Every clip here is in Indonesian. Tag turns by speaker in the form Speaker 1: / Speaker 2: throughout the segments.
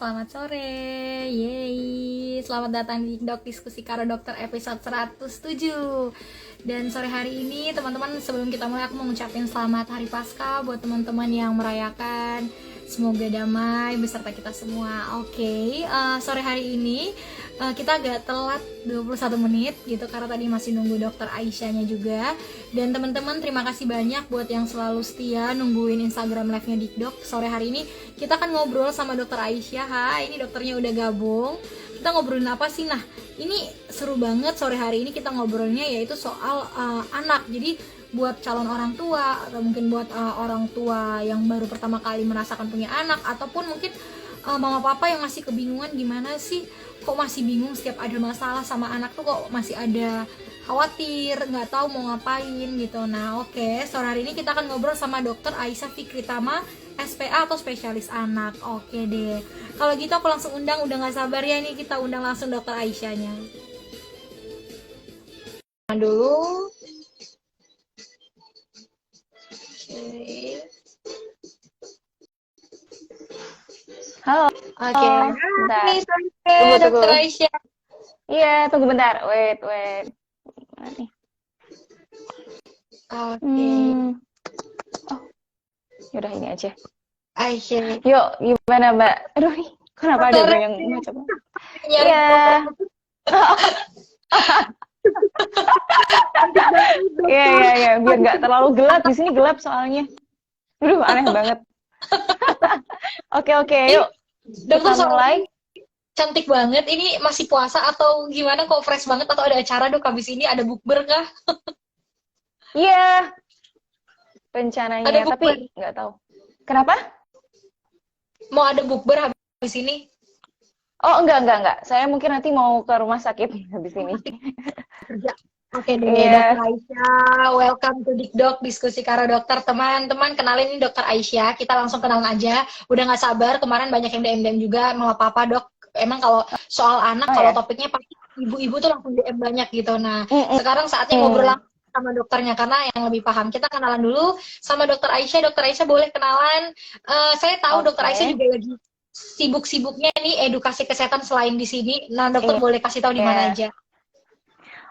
Speaker 1: selamat sore. Yeay, selamat datang di Dok Diskusi Karo Dokter episode 107. Dan sore hari ini, teman-teman, sebelum kita mulai aku mau ngucapin selamat Hari Paskah buat teman-teman yang merayakan. Semoga damai beserta kita semua. Oke, sore hari ini kita agak telat 21 menit gitu karena tadi masih nunggu dokter Aisyahnya juga. Dan teman-teman terima kasih banyak buat yang selalu setia nungguin Instagram live-nya Dikdok. Sore hari ini kita akan ngobrol sama dokter Aisyah. Hai, ini dokternya udah gabung. Kita ngobrolin apa sih? Nah, ini seru banget sore hari ini kita ngobrolnya yaitu soal anak. Jadi buat calon orang tua atau mungkin buat orang tua yang baru pertama kali merasakan punya anak ataupun mungkin mama papa yang masih kebingungan gimana sih kok masih bingung setiap ada masalah sama anak tuh kok masih ada khawatir nggak tahu mau ngapain gitu. Nah oke, sore hari ini kita akan ngobrol sama dokter Aisyah Fikritama SPA atau spesialis anak. Oke deh, kalau gitu aku langsung undang, udah nggak sabar ya nih kita undang langsung dokter Aisyahnya dulu. Oke.
Speaker 2: Halo,
Speaker 1: Oke,
Speaker 2: bentar.
Speaker 1: hai sore
Speaker 2: Tunggu,
Speaker 1: dokter
Speaker 2: tunggu.
Speaker 1: Aisyah.
Speaker 2: Iya, tunggu bentar. Wait. Mana nih?
Speaker 1: Oke,
Speaker 2: Hmm. Oh, yaudah ini aja.
Speaker 1: Aisyah.
Speaker 2: Yuk, gimana Mbak? Aduh, kenapa ada
Speaker 1: Dokter
Speaker 2: yang macam?
Speaker 1: nyari
Speaker 2: Iya. Iya. Biar nggak terlalu gelap. Di sini gelap soalnya. Aduh, aneh banget. Oke, yuk.
Speaker 1: Dokter
Speaker 2: Kita mulai.
Speaker 1: cantik banget. Ini masih puasa atau gimana? Kok fresh banget atau ada acara dok? Habis ini ada bukber kah?
Speaker 2: Iya,
Speaker 1: Ada
Speaker 2: rencananya.
Speaker 1: bukber.
Speaker 2: Tapi nggak tahu. Kenapa?
Speaker 1: Mau ada bukber habis ini?
Speaker 2: Oh, enggak. Saya mungkin nanti mau ke rumah sakit habis ini.
Speaker 1: Kerja. Oke deh,
Speaker 2: Iya.
Speaker 1: dokter Aisyah. Welcome to Dikdok, diskusi karo dokter. Teman-teman, kenalin ini dokter Aisyah. Kita langsung kenalan aja. Udah nggak sabar. Kemarin banyak yang DM juga. Mau apa-apa dok? Emang kalau soal anak,
Speaker 2: Oh
Speaker 1: kalau
Speaker 2: ya.
Speaker 1: topiknya pasti ibu-ibu tuh langsung DM banyak gitu. Nah,
Speaker 2: Mm-mm.
Speaker 1: sekarang saatnya ngobrol langsung sama dokternya karena yang lebih paham. Kita kenalan dulu sama dokter Aisyah. Dokter Aisyah boleh kenalan. Saya tahu dokter Aisyah
Speaker 2: Oke.
Speaker 1: juga lagi sibuk-sibuknya nih edukasi kesehatan selain di sini. Nah, dokter
Speaker 2: Iya.
Speaker 1: boleh kasih tahu di mana aja.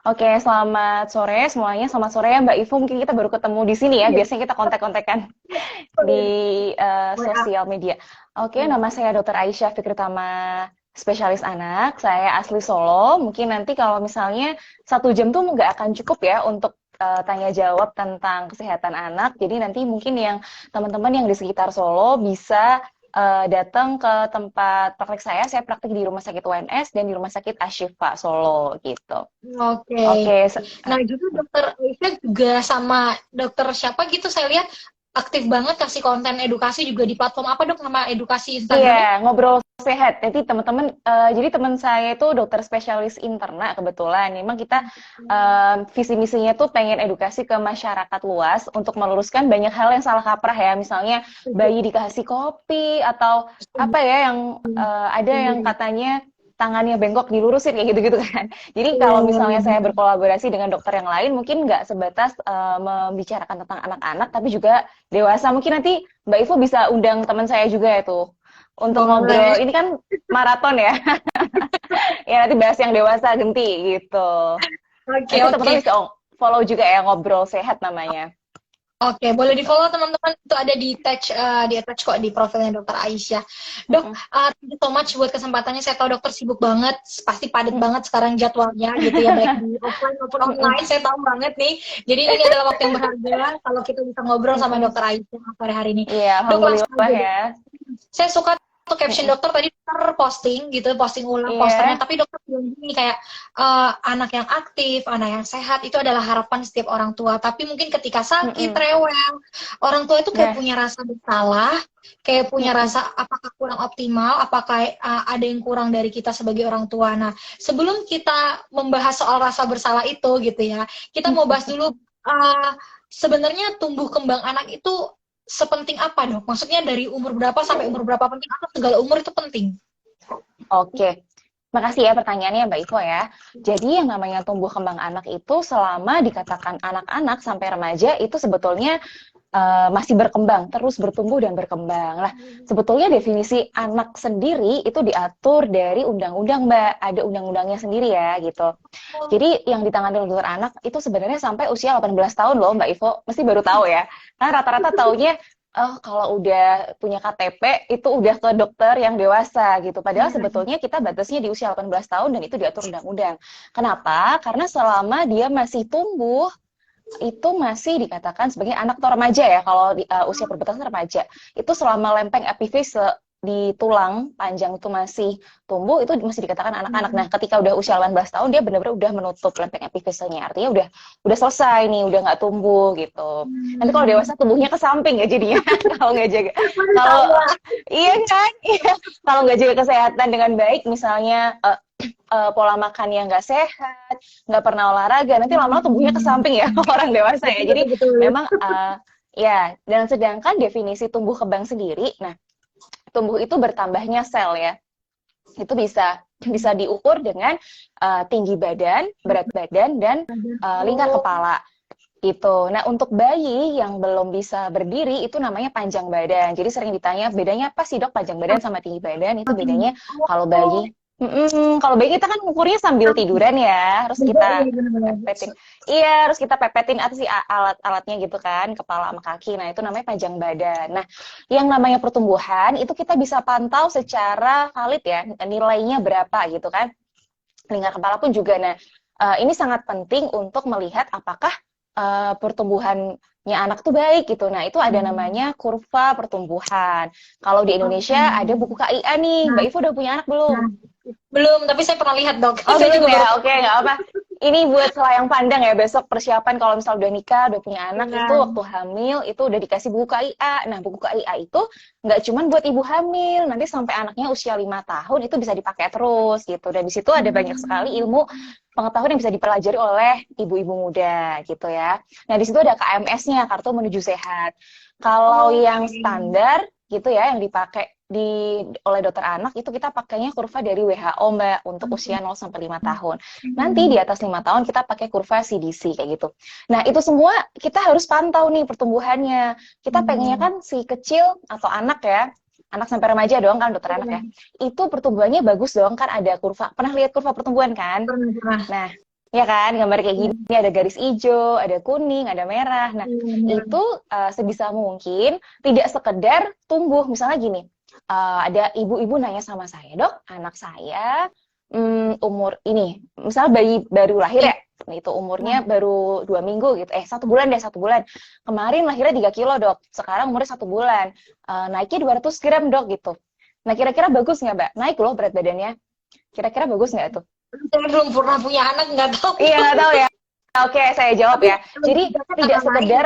Speaker 2: Oke, selamat sore semuanya. Selamat sore ya Mbak Ivo. Mungkin kita baru ketemu di sini ya.
Speaker 1: Iya.
Speaker 2: Biasanya kita kontak-kontakan
Speaker 1: Oh,
Speaker 2: di
Speaker 1: iya. WA.
Speaker 2: sosial media. Oke, nama saya Dr. Aisyah Fikritama, spesialis anak. Saya asli Solo. Mungkin nanti kalau misalnya 1 jam tuh nggak akan cukup ya untuk tanya jawab tentang kesehatan anak. Jadi nanti mungkin yang teman-teman yang di sekitar Solo bisa datang ke tempat praktek saya. Saya praktik di Rumah Sakit UNS dan di Rumah Sakit Ashifa Solo gitu.
Speaker 1: Oke.
Speaker 2: Oke,
Speaker 1: Nah, juga dokter Aisyah juga sama dokter siapa gitu saya lihat aktif banget kasih konten edukasi juga di platform apa dok nama edukasi Instagramnya?
Speaker 2: iya, ngobrol sehat. Jadi teman-teman, jadi teman saya itu dokter spesialis interna kebetulan. Memang kita visi misinya tuh pengen edukasi ke masyarakat luas untuk meluruskan banyak hal yang salah kaprah ya. Misalnya bayi dikasih kopi atau apa ya yang ada yang katanya tangannya bengkok dilurusin kayak gitu-gitu kan. Jadi kalau misalnya saya berkolaborasi dengan dokter yang lain mungkin nggak sebatas membicarakan tentang anak-anak tapi juga dewasa. Mungkin nanti Mbak Ivo bisa undang teman saya juga ya tuh untuk ngobrol.
Speaker 1: Boleh.
Speaker 2: Ini kan maraton ya. Ya nanti bahas yang dewasa genti gitu.
Speaker 1: Oke,
Speaker 2: Nanti
Speaker 1: oke.
Speaker 2: teman-teman bisa follow juga ya ngobrol sehat namanya.
Speaker 1: Oke, boleh di-follow teman-teman. Itu ada di attach kok di profilnya dokter Aisyah. Dok, thank you so much buat kesempatannya. Saya tahu dokter sibuk banget, pasti padat banget sekarang jadwalnya gitu ya, baik di offline maupun online. Saya tahu banget nih. Jadi ini adalah waktu yang berharga kalau kita bisa ngobrol sama dokter Aisyah sore hari ini.
Speaker 2: Iya,
Speaker 1: Dok, langsung
Speaker 2: alhamdulillah
Speaker 1: aja.
Speaker 2: ya.
Speaker 1: Saya suka tuh caption dokter tadi dokter posting ulang posternya,
Speaker 2: Iya.
Speaker 1: tapi dokter bilang gini kayak anak yang aktif, anak yang sehat itu adalah harapan setiap orang tua. Tapi mungkin ketika sakit, rewel, orang tua itu kayak
Speaker 2: Nah,
Speaker 1: punya rasa bersalah, kayak punya rasa apakah kurang optimal, apakah ada yang kurang dari kita sebagai orang tua. Nah, sebelum kita membahas soal rasa bersalah itu gitu ya, kita mau bahas dulu sebenarnya tumbuh kembang anak itu sepenting apa dok? Maksudnya dari umur berapa sampai umur berapa penting atau segala umur itu penting?
Speaker 2: Oke. Makasih ya pertanyaannya Mbak Ivo ya. Jadi yang namanya tumbuh kembang anak itu selama dikatakan anak-anak sampai remaja itu sebetulnya masih berkembang, terus bertumbuh dan berkembang. Lah, sebetulnya definisi anak sendiri itu diatur dari undang-undang, Mbak. Ada undang-undangnya sendiri ya, gitu. Jadi yang ditangani oleh dokter anak itu sebenarnya sampai usia 18 tahun loh, Mbak Ivo. Mesti baru tahu ya. Karena rata-rata taunya, oh kalau udah punya KTP itu udah ke dokter yang dewasa gitu. Padahal sebetulnya kita batasnya di usia 18 tahun dan itu diatur undang-undang. Kenapa? Karena selama dia masih tumbuh, itu masih dikatakan sebagai anak atau remaja ya, kalau usia perbatasan remaja. Itu selama lempeng epifis di tulang panjang itu masih tumbuh, itu masih dikatakan anak-anak. Nah, ketika udah usia 18 tahun, dia benar-benar udah menutup lempeng epifisnya. Artinya udah selesai nih, udah nggak tumbuh gitu. Nanti kalau dewasa tumbuhnya ke samping ya jadinya, kalau nggak jaga. Kalau iya kan, iya. Kalau nggak jaga kesehatan dengan baik, misalnya pola makan yang nggak sehat, nggak pernah olahraga, nanti lama-lama tubuhnya ke samping ya orang dewasa ya. Jadi memang ya, dan sedangkan definisi tumbuh kembang sendiri, nah tumbuh itu bertambahnya sel ya, itu bisa diukur dengan tinggi badan, berat badan, dan lingkar kepala gitu. Nah, untuk bayi yang belum bisa berdiri itu namanya panjang badan. Jadi sering ditanya bedanya apa sih dok panjang badan sama tinggi badan? Itu bedanya kalau bayi kalau bayi kita kan ngukurnya sambil tiduran ya, harus kita pepetin. Iya, harus kita pepetin atau si alat-alatnya gitu kan, kepala sama kaki. Nah, itu namanya panjang badan. Nah, yang namanya pertumbuhan itu kita bisa pantau secara valid ya, nilainya berapa gitu kan. Lingkar kepala pun juga. Nah, ini sangat penting untuk melihat apakah pertumbuhannya anak tuh baik gitu. Nah, itu ada namanya kurva pertumbuhan. Kalau di Indonesia ada buku KIA nih. Mbak Ivo udah punya anak belum?
Speaker 1: Belum, tapi saya pernah lihat dok.
Speaker 2: Oh
Speaker 1: Saya
Speaker 2: belum
Speaker 1: juga
Speaker 2: ya,
Speaker 1: baru-
Speaker 2: oke nggak apa. Ini buat selayang pandang ya, besok persiapan kalau misal udah nikah, udah punya anak, itu waktu hamil, itu udah dikasih buku KIA. Nah, buku KIA itu nggak cuman buat ibu hamil, nanti sampai anaknya usia 5 tahun itu bisa dipakai terus gitu. Dan di situ ada banyak sekali ilmu pengetahuan yang bisa dipelajari oleh ibu-ibu muda gitu ya. Nah, di situ ada KMS-nya, Kartu Menuju Sehat. Kalau yang standar gitu ya, yang dipakai oleh dokter anak itu kita pakainya kurva dari WHO Mbak untuk usia 0 sampai 5 tahun. Nanti di atas 5 tahun kita pakai kurva CDC kayak gitu. Nah, itu semua kita harus pantau nih pertumbuhannya. Kita pengennya kan si kecil atau anak ya, anak sampai remaja doang kan dokter anak ya. Itu pertumbuhannya bagus dong kan, ada kurva. Pernah lihat kurva pertumbuhan kan? Nah, ya kan, gambar kayak gini, ada garis hijau, ada kuning, ada merah. Nah, itu sebisa mungkin tidak sekedar tumbuh. Misalnya gini, ada ibu-ibu nanya sama saya, dok, anak saya umur ini, misal bayi baru lahir ya, itu umurnya baru 2 minggu gitu, 1 bulan deh, 1 bulan. Kemarin lahirnya 3 kilo dok, sekarang umurnya 1 bulan, naiknya 200 gram dok gitu. Nah, kira-kira bagus nggak Mbak? Naik loh berat badannya. Kira-kira bagus nggak tuh?
Speaker 1: Saya belum pernah punya anak, nggak tahu.
Speaker 2: Iya, nggak tahu ya. Oke, saya jawab ya. Jadi tidak sekedar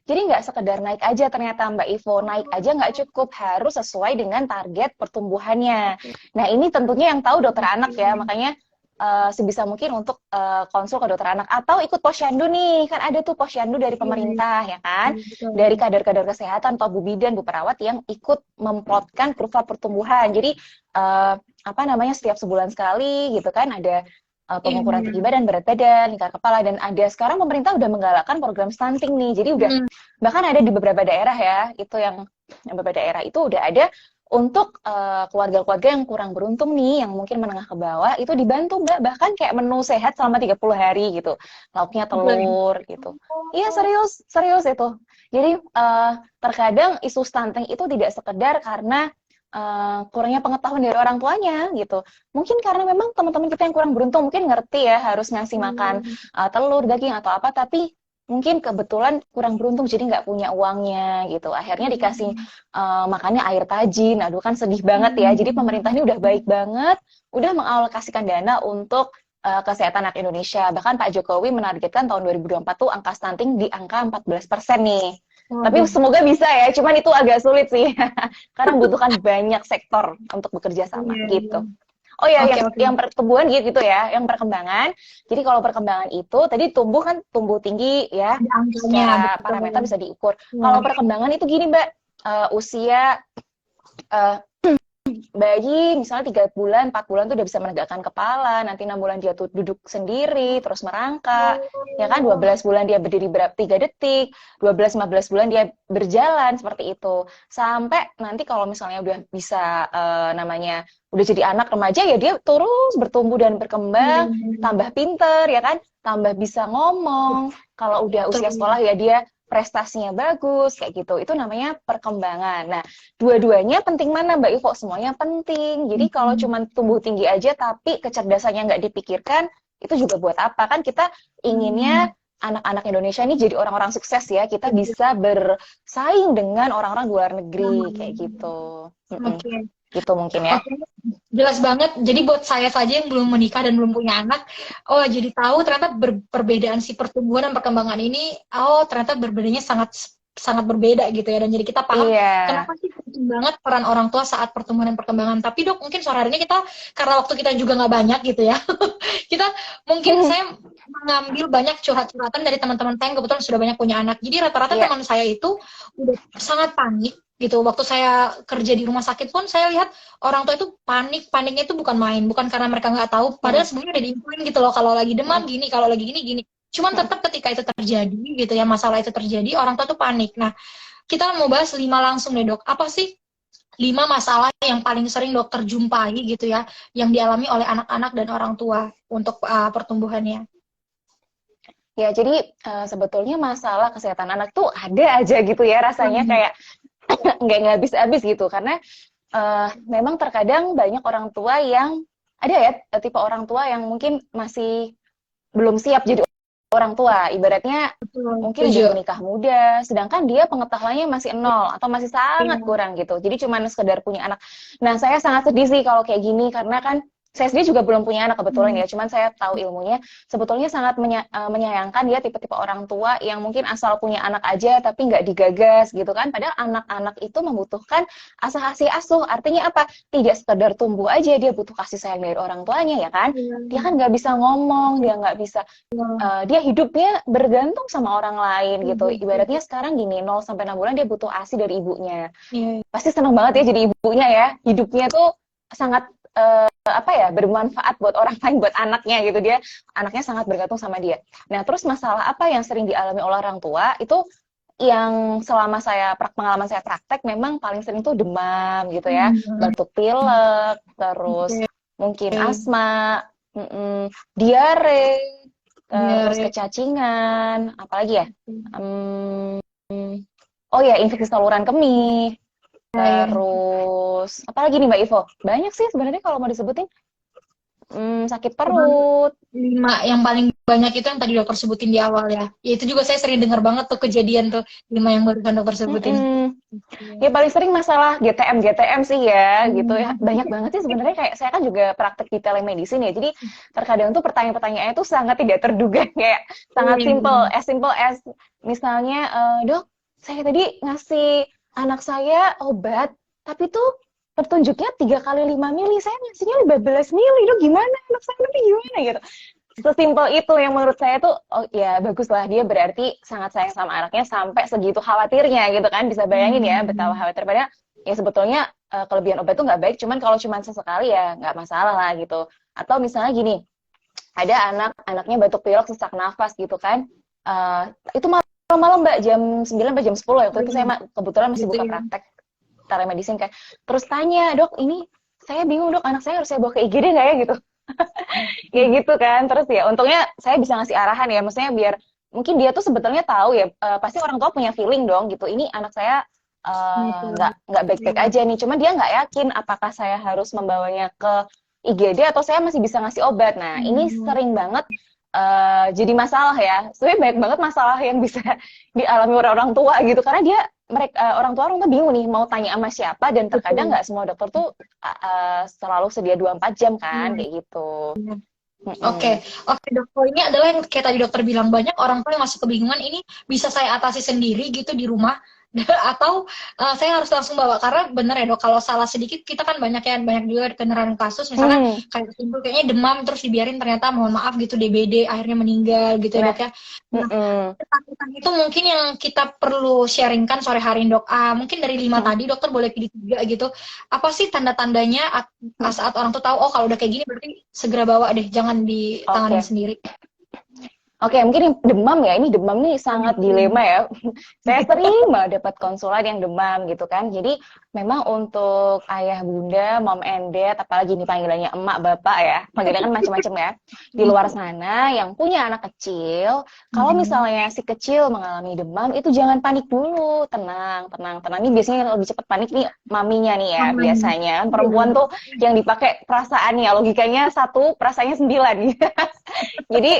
Speaker 2: jadi nggak sekedar naik aja ternyata Mbak Ivo, naik aja nggak cukup, harus sesuai dengan target pertumbuhannya. Nah, ini tentunya yang tahu dokter anak ya, makanya sebisa mungkin untuk konsul ke dokter anak atau ikut posyandu nih, kan ada tuh posyandu dari pemerintah ya kan, dari kader-kader kesehatan atau bu bidan, bu perawat yang ikut memplotkan kurva pertumbuhan. Jadi apa namanya, setiap sebulan sekali gitu kan ada pengukuran tinggi badan, berat badan, lingkar kepala, dan ada sekarang pemerintah udah menggalakkan program stunting nih. Jadi udah bahkan ada di beberapa daerah ya, itu yang beberapa daerah itu udah ada untuk keluarga-keluarga yang kurang beruntung nih, yang mungkin menengah ke bawah, itu dibantu Mbak, bahkan kayak menu sehat selama 30 hari gitu. Lauknya telur gitu. Iya, serius itu. Jadi terkadang isu stunting itu tidak sekedar karena kurangnya pengetahuan dari orang tuanya gitu. Mungkin karena memang teman-teman kita yang kurang beruntung mungkin ngerti ya harus ngasih makan telur, daging atau apa, tapi mungkin kebetulan kurang beruntung jadi nggak punya uangnya gitu. Akhirnya dikasih makannya air tajin. Aduh kan sedih banget ya. Jadi pemerintah ini udah baik banget, udah mengalokasikan dana untuk kesehatan anak Indonesia. Bahkan Pak Jokowi menargetkan tahun 2024 tuh angka stunting di angka 14% nih. Tapi semoga bisa ya, cuman itu agak sulit sih. Karena membutuhkan banyak sektor untuk bekerja sama gitu. Oh ya, yang pertumbuhan gitu ya, yang perkembangan. Jadi kalau perkembangan itu, tadi tumbuh kan tumbuh tinggi ya, secara parameter bisa diukur. Kalau perkembangan itu gini Mbak, usia bayi misalnya 3 bulan, 4 bulan tuh udah bisa menegakkan kepala, nanti 6 bulan dia tuh duduk sendiri, terus merangkak, ya kan 12 bulan dia berdiri 3 detik, 12-15 bulan dia berjalan seperti itu. Sampai nanti kalau misalnya udah bisa namanya udah jadi anak remaja ya dia terus bertumbuh dan berkembang, tambah pinter ya kan, tambah bisa ngomong. Kalau udah usia sekolah ya dia prestasinya bagus kayak gitu. Itu namanya perkembangan. Nah, dua-duanya penting mana Mbak Ivo? Semuanya penting. Jadi kalau cuma tumbuh tinggi aja tapi kecerdasannya nggak dipikirkan, itu juga buat apa? Kan kita inginnya anak-anak Indonesia ini jadi orang-orang sukses ya. Kita bisa bersaing dengan orang-orang di luar negeri kayak gitu.
Speaker 1: Oke.
Speaker 2: Gitu mungkin ya.
Speaker 1: Oke, jelas banget. Jadi buat saya saja yang belum menikah dan belum punya anak, oh jadi tahu ternyata perbedaan si pertumbuhan dan perkembangan ini, oh ternyata berbedanya sangat sangat berbeda gitu ya. Dan jadi kita paham
Speaker 2: Iya.
Speaker 1: kenapa sih penting banget peran orang tua saat pertumbuhan dan perkembangan. Tapi dok, mungkin sore hari ini kita, karena waktu kita juga nggak banyak gitu ya, kita mungkin saya mengambil banyak curhat-curhatan dari teman-teman saya yang kebetulan sudah banyak punya anak. Jadi rata-rata
Speaker 2: Iya.
Speaker 1: teman saya itu udah sangat panik gitu. Waktu saya kerja di rumah sakit pun saya lihat orang tua itu paniknya itu bukan main, bukan karena mereka nggak tahu, padahal sebenarnya udah diinfoin gitu loh, kalau lagi demam gini, kalau lagi gini. Cuman tetap ketika itu terjadi gitu ya, masalah itu terjadi, orang tua tuh panik. Nah, kita mau bahas 5 langsung deh dok. Apa sih 5 masalah yang paling sering dokter jumpai gitu ya, yang dialami oleh anak-anak dan orang tua untuk pertumbuhannya?
Speaker 2: Ya, jadi sebetulnya masalah kesehatan anak tuh ada aja gitu ya rasanya kayak nggak habis-habis gitu karena memang terkadang banyak orang tua yang ada ya tipe orang tua yang mungkin masih belum siap jadi orang tua, ibaratnya
Speaker 1: Betul,
Speaker 2: mungkin
Speaker 1: setuju.
Speaker 2: udah menikah muda, sedangkan dia pengetahuannya masih nol atau masih sangat
Speaker 1: Iya.
Speaker 2: kurang gitu. Jadi cuma sekedar punya anak. Nah, saya sangat sedih sih kalau kayak gini karena kan saya sendiri juga belum punya anak kebetulan ya, cuman saya tahu ilmunya. Sebetulnya sangat menyayangkan ya tipe-tipe orang tua yang mungkin asal punya anak aja tapi nggak digagas gitu kan. Padahal anak-anak itu membutuhkan asah-asih asuh. Artinya apa? Tidak sekedar tumbuh aja, dia butuh kasih sayang dari orang tuanya ya kan. Dia kan nggak bisa ngomong, dia nggak bisa dia hidupnya bergantung sama orang lain gitu. Ibaratnya sekarang gini, 0 sampai 6 bulan dia butuh ASI dari ibunya.
Speaker 1: Iya.
Speaker 2: Pasti senang banget ya jadi ibunya ya. Hidupnya tuh sangat apa ya, bermanfaat buat orang lain, buat anaknya gitu. Dia anaknya sangat bergantung sama dia. Nah, terus masalah apa yang sering dialami oleh orang tua itu yang selama pengalaman saya praktek memang paling sering tuh demam gitu ya, batuk pilek, terus
Speaker 1: Oke.
Speaker 2: mungkin asma, diare, terus
Speaker 1: Diare.
Speaker 2: kecacingan, apalagi ya? Oh ya, infeksi saluran kemih.
Speaker 1: Ya,
Speaker 2: Terus, apalagi nih Mbak Ivo? Banyak sih sebenarnya kalau mau disebutin. Sakit
Speaker 1: ya.
Speaker 2: perut.
Speaker 1: 5 yang paling banyak itu yang tadi dokter sebutin di awal ya. Ya itu juga saya sering dengar banget tuh kejadian tuh 5 yang barusan dokter sebutin.
Speaker 2: Mm-mm. Ya paling sering masalah GTM sih ya gitu ya.
Speaker 1: Hmm.
Speaker 2: Banyak banget sih sebenarnya kayak saya kan juga praktek di telemedicine ya. Jadi terkadang tuh pertanyaan-pertanyaannya tuh sangat tidak terduga kayak sangat simple as misalnya dok, saya tadi ngasih anak saya obat tapi tuh petunjuknya 3 kali 5 mili, saya ngasihnya 15 mili, dok gimana anak saya nanti gimana gitu. Sesimpel itu yang menurut saya tuh, oh ya baguslah dia berarti sangat sayang sama anaknya sampai segitu khawatirnya gitu kan. Bisa bayangin ya betapa khawatir. Padahal ya sebetulnya kelebihan obat itu nggak baik, cuman kalau cuma sesekali ya nggak masalah lah gitu. Atau misalnya gini, ada anaknya batuk pilek sesak nafas gitu kan. Itu malam-malam Mbak jam 9 sampai jam 10 ya. Waktu itu saya kebetulan masih
Speaker 1: Gitu
Speaker 2: buka
Speaker 1: ya.
Speaker 2: praktek telemedicine kan. Terus tanya, dok ini saya bingung dok, anak saya harus saya bawa ke IGD nggak ya gitu. Kayak gitu kan. Terus ya untungnya saya bisa ngasih arahan ya, maksudnya biar mungkin dia tuh sebetulnya tahu ya, pasti orang tua punya feeling dong gitu, ini anak saya nggak baik-baik aja nih, cuman dia nggak yakin apakah saya harus membawanya ke IGD atau saya masih bisa ngasih obat. Nah ini sering banget jadi masalah ya, sebenarnya banyak banget masalah yang bisa dialami orang tua gitu, karena orang tua bingung nih mau tanya sama siapa, dan terkadang nggak semua dokter tuh selalu sedia 24 jam kan kayak gitu.
Speaker 1: Oke, dok. Ini adalah yang kayak tadi dokter bilang, banyak orang tua yang masih kebingungan, ini bisa saya atasi sendiri gitu di rumah. atau saya harus langsung bawa, karena bener ya dok, kalau salah sedikit kita kan banyak ya, banyak juga kendaraan kasus misalkan
Speaker 2: Hmm,
Speaker 1: kayak simpul kayaknya demam terus dibiarin, ternyata mohon maaf gitu DBD akhirnya meninggal gitu ya
Speaker 2: nah,
Speaker 1: dok ya. Nah,
Speaker 2: mm-mm.
Speaker 1: ketakutan itu mungkin yang kita perlu sharingkan sore hari dok. Mungkin dari 5
Speaker 2: Mm-mm.
Speaker 1: tadi dokter boleh pilih 3 gitu. Apa sih tanda-tandanya saat orang tuh tahu oh kalau udah kayak gini berarti segera bawa deh, jangan ditanganin
Speaker 2: Oke.
Speaker 1: sendiri.
Speaker 2: Oke, mungkin yang demam ya, ini demam nih sangat dilema ya. Saya sering banget dapat konsulat yang demam gitu kan. Jadi memang untuk ayah bunda, mom and dad, apalagi nih panggilannya emak bapak ya, panggilannya kan macam-macam ya. Di luar sana yang punya anak kecil, kalau misalnya si kecil mengalami demam, itu jangan panik dulu, tenang, tenang, tenang. Ini biasanya yang lebih cepat panik nih maminya nih ya, biasanya. Kan perempuan tuh yang dipakai perasaannya, logikanya satu, perasaannya 9 gitu. Jadi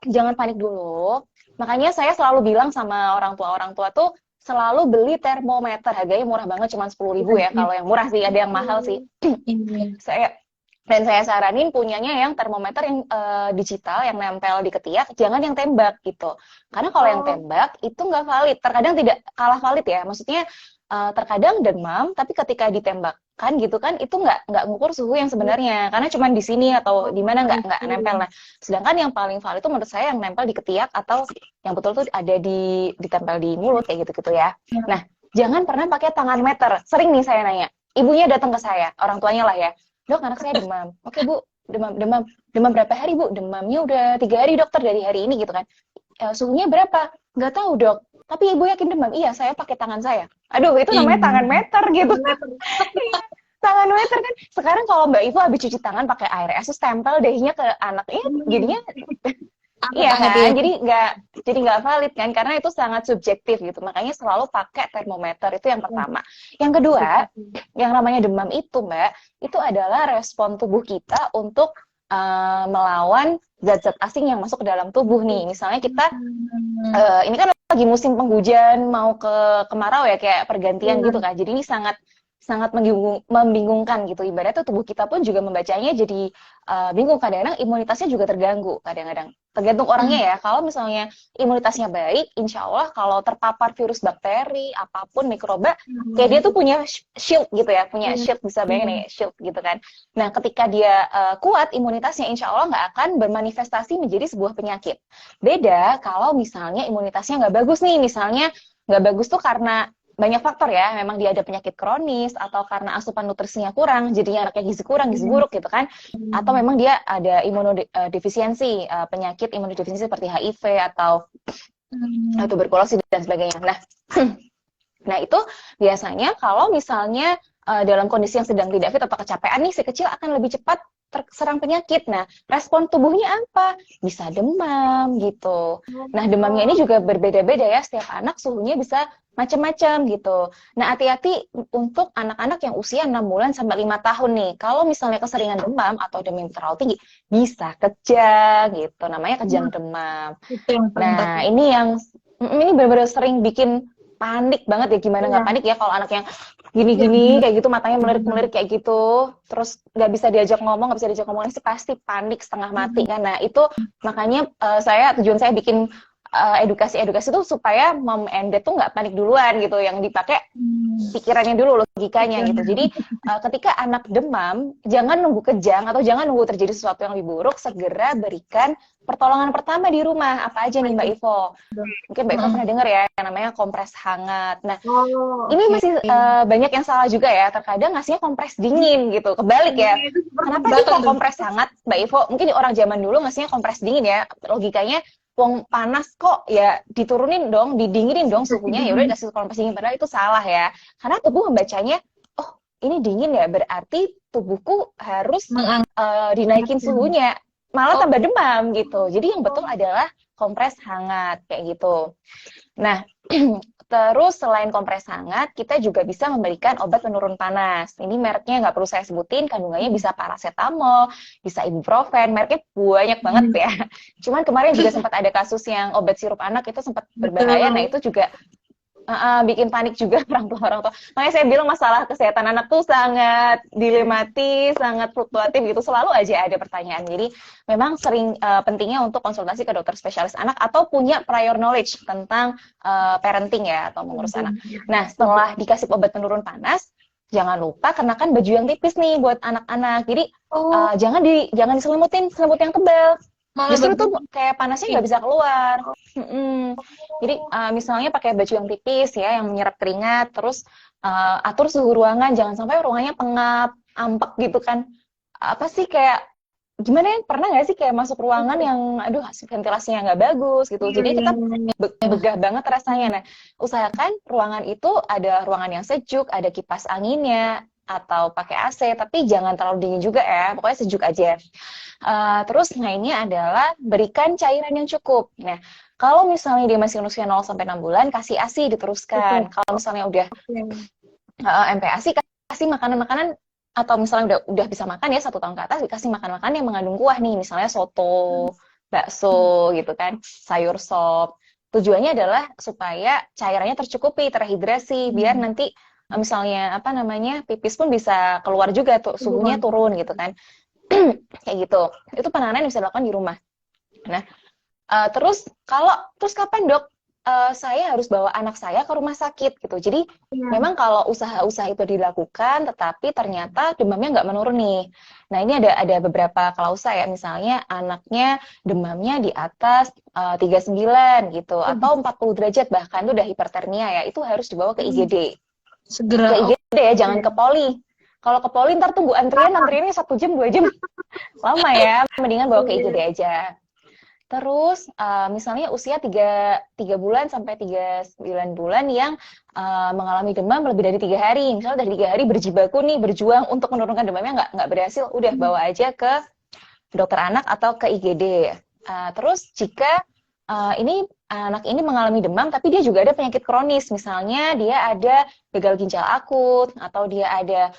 Speaker 2: jangan panik dulu. Makanya saya selalu bilang sama orang tua tuh selalu beli termometer. Harganya murah banget, cuma 10.000 ya. Kalau yang murah sih, ada yang mahal sih. Saya saya saranin punyanya yang termometer yang digital, yang nempel di ketiak, jangan yang tembak gitu. Karena kalau yang tembak itu nggak valid. Terkadang tidak kalah valid ya. Maksudnya terkadang demam, tapi ketika ditembakkan gitu kan, itu nggak ngukur suhu yang sebenarnya. Karena cuma di sini atau di mana nggak nempel. Nah, sedangkan yang paling valid itu menurut saya yang nempel di ketiak atau yang betul tuh ada ditempel di mulut kayak gitu-gitu ya. Nah, jangan pernah pakai tangan meter. Sering nih saya nanya, ibunya datang ke saya, orang tuanya lah ya. Dok, anak saya demam. Oke bu, demam berapa hari bu? Demamnya udah 3 hari dokter, dari hari ini gitu kan. Suhunya berapa? Nggak tahu dok. Tapi ibu yakin demam? Iya, saya pakai tangan saya. Aduh, itu namanya tangan meter gitu. Tangan meter kan. Sekarang kalau Mbak Ivo habis cuci tangan pakai air es, terus tempel dehnya ke anaknya, jadinya iya kan, jadi nggak valid kan, karena itu sangat subjektif gitu. Makanya selalu pakai termometer, itu yang pertama. Yang kedua, yang namanya demam itu Mbak, itu adalah respon tubuh kita untuk melawan zat-zat asing yang masuk ke dalam tubuh nih. Misalnya kita ini kan lagi musim penghujan, mau ke kemarau ya, kayak pergantian gitu kan. Jadi ini sangat sangat membingungkan gitu. Ibaratnya tubuh kita pun juga membacanya jadi bingung. Kadang-kadang imunitasnya juga terganggu. Kadang-kadang tergantung orangnya ya. Kalau misalnya imunitasnya baik, insya Allah kalau terpapar virus, bakteri, apapun mikroba, kayak dia tuh punya shield gitu ya, punya shield, bisa bayangin ya, shield gitu kan. Nah, ketika dia kuat imunitasnya, insya Allah nggak akan bermanifestasi menjadi sebuah penyakit. Beda kalau misalnya imunitasnya nggak bagus nih, misalnya nggak bagus tuh karena banyak faktor ya, memang dia ada penyakit kronis atau karena asupan nutrisinya kurang, jadinya anaknya gizi kurang, gizi buruk gitu kan, atau memang dia ada imunodefisiensi, penyakit imunodefisiensi seperti HIV atau tuberkulosis dan sebagainya. Nah, nah itu biasanya kalau misalnya dalam kondisi yang sedang tidak fit atau kecapean nih, si kecil akan lebih cepat terserang penyakit. Nah, respon tubuhnya apa? Bisa demam gitu. Nah, demamnya ini juga berbeda-beda ya, setiap anak suhunya bisa macam-macam gitu. Nah, hati-hati untuk anak-anak yang usia 6 bulan sampai 5 tahun nih. Kalau misalnya keseringan demam atau demam terlalu tinggi, bisa kejang gitu. Namanya kejang demam. Nah, ini benar-benar sering bikin panik banget ya. Gimana nggak panik ya kalau anak yang gini-gini kayak gitu, matanya melirik-melirik kayak gitu, terus nggak bisa diajak ngomong sih pasti panik setengah mati kan. Nah itu makanya tujuan saya bikin edukasi itu supaya mom and dad tuh nggak panik duluan gitu, yang dipakai pikirannya dulu, logikanya gitu. Jadi ketika anak demam, jangan nunggu kejang atau jangan nunggu terjadi sesuatu yang lebih buruk, segera berikan pertolongan pertama di rumah. Apa aja nih Mbak Ivo? Mungkin Mbak Ivo pernah dengar ya yang namanya kompres hangat. Nah, ini masih banyak yang salah juga ya. Terkadang ngasihnya kompres dingin gitu. Kebalik ya. Kenapa sih kok kompres hangat, Mbak Ivo? Mungkin orang zaman dulu ngasihnya kompres dingin ya. Logikanya wong panas kok ya diturunin dong, didinginin dong suhunya, ya udah dikasih kompres dingin. Padahal itu salah ya. Karena tubuh membacanya, oh ini dingin ya, berarti tubuhku harus dinaikin suhunya, malah tambah demam gitu. Jadi yang betul adalah kompres hangat kayak gitu. Nah, terus selain kompres hangat, kita juga bisa memberikan obat penurun panas. Ini mereknya nggak perlu saya sebutin, kandungannya bisa paracetamol, bisa ibuprofen, mereknya banyak banget ya. Cuman kemarin juga sempat ada kasus yang obat sirup anak itu sempat berbahaya. Nah itu juga bikin panik juga orang tua. Makanya saya bilang masalah kesehatan anak tuh sangat dilematis, sangat fluktuatif gitu. Selalu aja ada pertanyaan. Jadi memang sering pentingnya untuk konsultasi ke dokter spesialis anak atau punya prior knowledge tentang parenting ya atau mengurus anak. Nah, setelah dikasih obat penurun panas, jangan lupa kenakan baju yang tipis nih buat anak-anak. Jadi
Speaker 1: Oh,
Speaker 2: jangan diselimutin selimut yang tebal.
Speaker 1: malah
Speaker 2: Justru tuh kayak panasnya nggak bisa keluar. Jadi misalnya pakai baju yang tipis ya, yang menyerap keringat, terus atur suhu ruangan, jangan sampai ruangannya pengap, ampek gitu kan. Apa sih kayak gimana ya? Pernah nggak sih kayak masuk ruangan yang, aduh ventilasinya nggak bagus gitu.
Speaker 1: iya,
Speaker 2: Jadi
Speaker 1: iya,
Speaker 2: kita
Speaker 1: iya.
Speaker 2: begah banget rasanya. Nah, usahakan ruangan itu ada ruangan yang sejuk, ada kipas anginnya, atau pakai AC, tapi jangan terlalu dingin juga ya. Pokoknya sejuk aja. Terus lainnya adalah berikan cairan yang cukup. Nah, kalau misalnya dia masih usia 0 sampai 6 bulan, kasih ASI
Speaker 1: Betul.
Speaker 2: diteruskan. Kalau misalnya udah
Speaker 1: Oke.
Speaker 2: MPASI, kasih makanan-makanan atau misalnya udah bisa makan ya 1 tahun ke atas, dikasih makan-makan yang mengandung kuah nih, misalnya soto, bakso gitu kan, sayur sop. Tujuannya adalah supaya cairannya tercukupi, terhidrasi, biar nanti misalnya apa namanya pipis pun bisa keluar juga tuh, suhunya turun gitu kan. Kayak gitu. Itu penanganan yang bisa dilakukan di rumah. Nah, terus kapan dok? Saya harus bawa anak saya ke rumah sakit gitu. Jadi
Speaker 1: Iya.
Speaker 2: memang kalau usaha-usaha itu dilakukan, tetapi ternyata demamnya nggak menurun nih. Nah ini ada beberapa klausa ya, misalnya anaknya demamnya di atas 39 gitu, atau 40 derajat bahkan itu udah hipertermia ya, itu harus dibawa ke IGD.
Speaker 1: Segera.
Speaker 2: Ke IGD ya,
Speaker 1: Oke.
Speaker 2: jangan ke poli. Kalau ke poli ntar tunggu antriannya 1 jam 2 jam lama ya, mendingan bawa ke IGD aja. Terus misalnya usia 3 bulan sampai 39 bulan yang mengalami demam lebih dari 3 hari. Misalnya dari 3 hari berjibaku nih, berjuang untuk menurunkan demamnya nggak berhasil, udah bawa aja ke dokter anak atau ke IGD. Terus jika ini anak ini mengalami demam, tapi dia juga ada penyakit kronis, misalnya dia ada gagal ginjal akut atau dia ada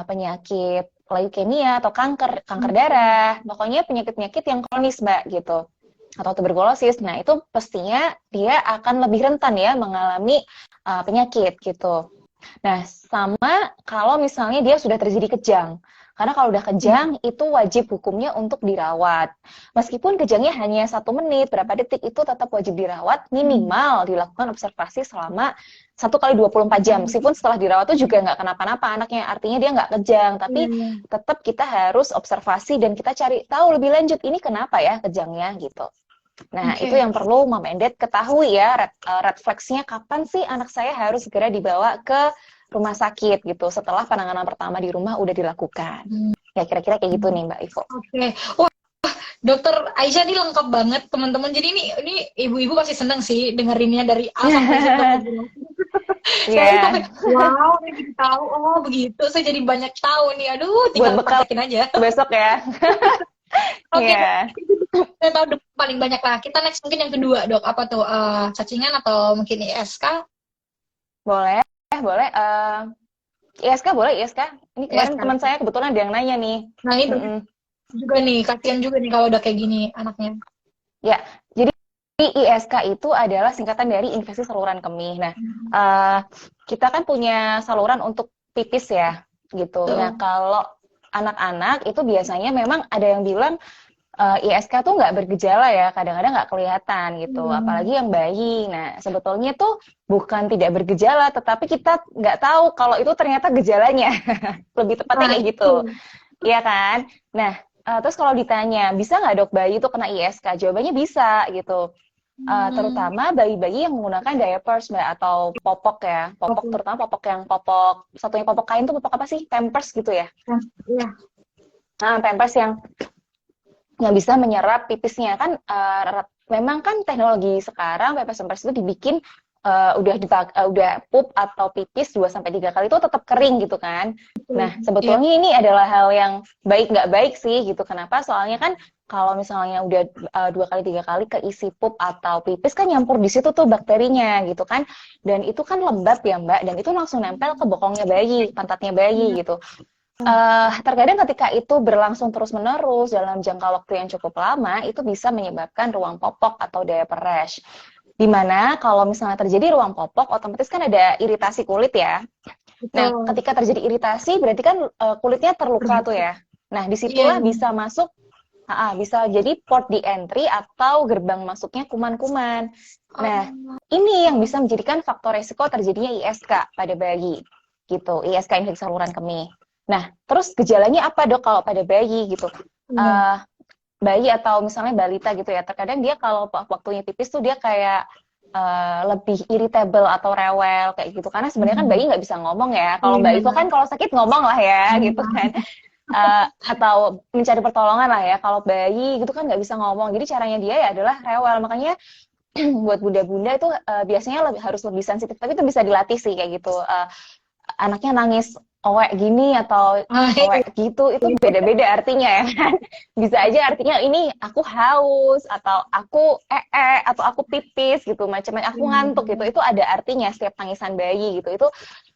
Speaker 2: penyakit leukemia atau kanker darah, pokoknya penyakit-penyakit yang kronis mbak gitu, atau tuberkulosis. Nah itu pastinya dia akan lebih rentan ya mengalami penyakit gitu. Nah, sama kalau misalnya dia sudah terjadi kejang. Karena kalau udah kejang, itu wajib hukumnya untuk dirawat. Meskipun kejangnya hanya 1 menit, berapa detik, itu tetap wajib dirawat, minimal dilakukan observasi selama 1 kali 24 jam. Meskipun setelah dirawat itu juga nggak kenapa-napa anaknya, artinya dia nggak kejang. Tapi tetap kita harus observasi dan kita cari tahu lebih lanjut, ini kenapa ya kejangnya gitu. Nah, itu yang perlu Mama Endet ketahui ya, red flags-nya kapan sih anak saya harus segera dibawa ke rumah sakit gitu, setelah penanganan pertama di rumah udah dilakukan. Ya, kira-kira kayak gitu nih Mbak Ivo.
Speaker 1: Oke. Wah, Dokter Aisyah ini lengkap banget teman-teman. Jadi ini ibu-ibu pasti seneng sih dengerinnya dari A sampai Z. Saya
Speaker 2: Iya.
Speaker 1: sampai wow, saya jadi tahu. Oh begitu, saya jadi banyak tahu nih. Aduh, tinggal
Speaker 2: Buat bekal
Speaker 1: praktekin aja.
Speaker 2: besok ya.
Speaker 1: Oke,
Speaker 2: Iya.
Speaker 1: saya tahu paling banyak lah. Kita next mungkin yang kedua dok. Apa tuh cacingan atau mungkin ISK?
Speaker 2: Boleh, boleh. ISK boleh, ISK. Ini kemarin
Speaker 1: ISK.
Speaker 2: teman saya kebetulan ada yang nanya nih.
Speaker 1: Nah itu juga nih, kasihan juga nih kalau udah kayak gini anaknya.
Speaker 2: Ya, jadi ISK itu adalah singkatan dari infeksi saluran kemih. Nah, kita kan punya saluran untuk pipis ya, gitu. Nah, kalau anak-anak itu biasanya memang ada yang bilang ISK tuh nggak bergejala ya, kadang-kadang nggak kelihatan gitu, apalagi yang bayi. Nah, sebetulnya tuh bukan tidak bergejala, tetapi kita nggak tahu kalau itu ternyata gejalanya. Lebih tepatnya kayak gitu, iya kan? Nah, terus kalau ditanya, bisa nggak dok bayi itu kena ISK? Jawabannya bisa gitu. Terutama bayi-bayi yang menggunakan diapers mbak, atau popok ya, popok terutama satunya popok kain tuh popok apa sih? Pampers gitu ya?
Speaker 1: Iya.
Speaker 2: Nah, pampers yang bisa menyerap pipisnya kan, memang kan teknologi sekarang pampers itu dibikin udah pup atau pipis 2-3 kali itu tetap kering gitu kan. Nah, sebetulnya ini adalah hal yang baik nggak baik sih gitu. Kenapa? Soalnya kan kalau misalnya udah 2-3 kali keisi pup atau pipis kan nyampur di situ tuh bakterinya gitu kan. Dan itu kan lembab ya Mbak, dan itu langsung nempel ke bokongnya bayi, pantatnya bayi gitu. Terkadang ketika itu berlangsung terus-menerus dalam jangka waktu yang cukup lama, itu bisa menyebabkan ruang popok atau diaper rash. Dimana kalau misalnya terjadi ruang popok, otomatis kan ada iritasi kulit ya. Nah,
Speaker 1: Betul.
Speaker 2: ketika terjadi iritasi, berarti kan kulitnya terluka tuh ya. Nah,
Speaker 1: Iya,
Speaker 2: disitulah bisa masuk, bisa jadi port di entry atau gerbang masuknya kuman-kuman. Nah,
Speaker 1: oh,
Speaker 2: ini yang bisa menjadikan faktor resiko terjadinya ISK pada bayi, gitu. ISK, infeksi saluran kemih. Nah, terus gejalanya apa dok kalau pada bayi gitu?
Speaker 1: iya.
Speaker 2: Eh, Bayi atau misalnya balita gitu ya, terkadang dia kalau waktunya pipis tuh dia kayak lebih irritable atau rewel kayak gitu, karena sebenarnya kan bayi nggak bisa ngomong ya. Kalau Mbak Ivo
Speaker 1: Iya.
Speaker 2: kan kalau sakit ngomong lah ya gitu kan. Atau mencari pertolongan lah ya. Kalau bayi gitu kan nggak bisa ngomong, jadi caranya dia ya adalah rewel. Makanya buat bunda-bunda itu biasanya harus lebih sensitif, tapi itu bisa dilatih sih kayak gitu. Anaknya nangis owek gini atau
Speaker 1: Ah, iya.
Speaker 2: owek gitu, itu beda-beda artinya ya kan. Bisa aja artinya ini aku haus atau aku atau aku pipis gitu, macam-macam aku ngantuk gitu. Itu ada artinya setiap tangisan bayi gitu. Itu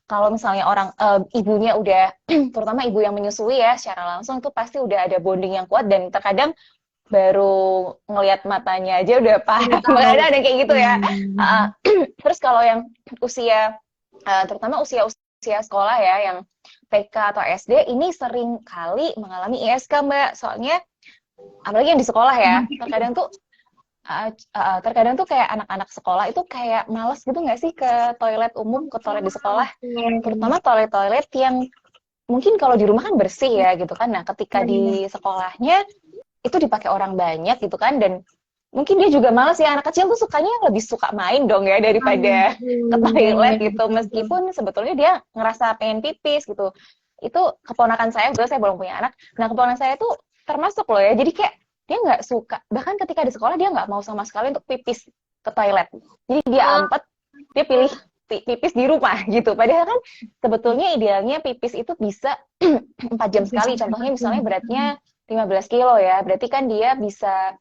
Speaker 2: kalau misalnya orang ibunya udah terutama ibu yang menyusui ya secara langsung, itu pasti udah ada bonding yang kuat, dan terkadang baru ngelihat matanya aja udah
Speaker 1: Udah
Speaker 2: paham.
Speaker 1: tahu.
Speaker 2: Ada kayak gitu ya.
Speaker 1: Hmm.
Speaker 2: Terus kalau yang usia terutama usia sekolah ya, yang TK atau SD, ini sering kali mengalami ISK Mbak. Soalnya apalagi yang di sekolah ya, terkadang tuh kayak anak-anak sekolah itu kayak males gitu nggak sih ke toilet umum, ke toilet di sekolah, terutama toilet-toilet yang mungkin kalau di rumah kan bersih ya gitu kan. Nah, ketika di sekolahnya itu dipakai orang banyak gitu kan, dan mungkin dia juga malas ya, anak kecil tuh sukanya lebih suka main dong ya daripada ke toilet gitu, meskipun sebetulnya dia ngerasa pengen pipis gitu. Itu keponakan saya, saya belum punya anak, nah keponakan saya tuh termasuk loh ya, jadi kayak dia nggak suka, bahkan ketika di sekolah dia nggak mau sama sekali untuk pipis ke toilet, jadi dia ampet, dia pilih pipis di rumah gitu. Padahal kan sebetulnya idealnya pipis itu bisa 4 jam sekali, contohnya misalnya beratnya 15 kilo ya, berarti kan dia bisa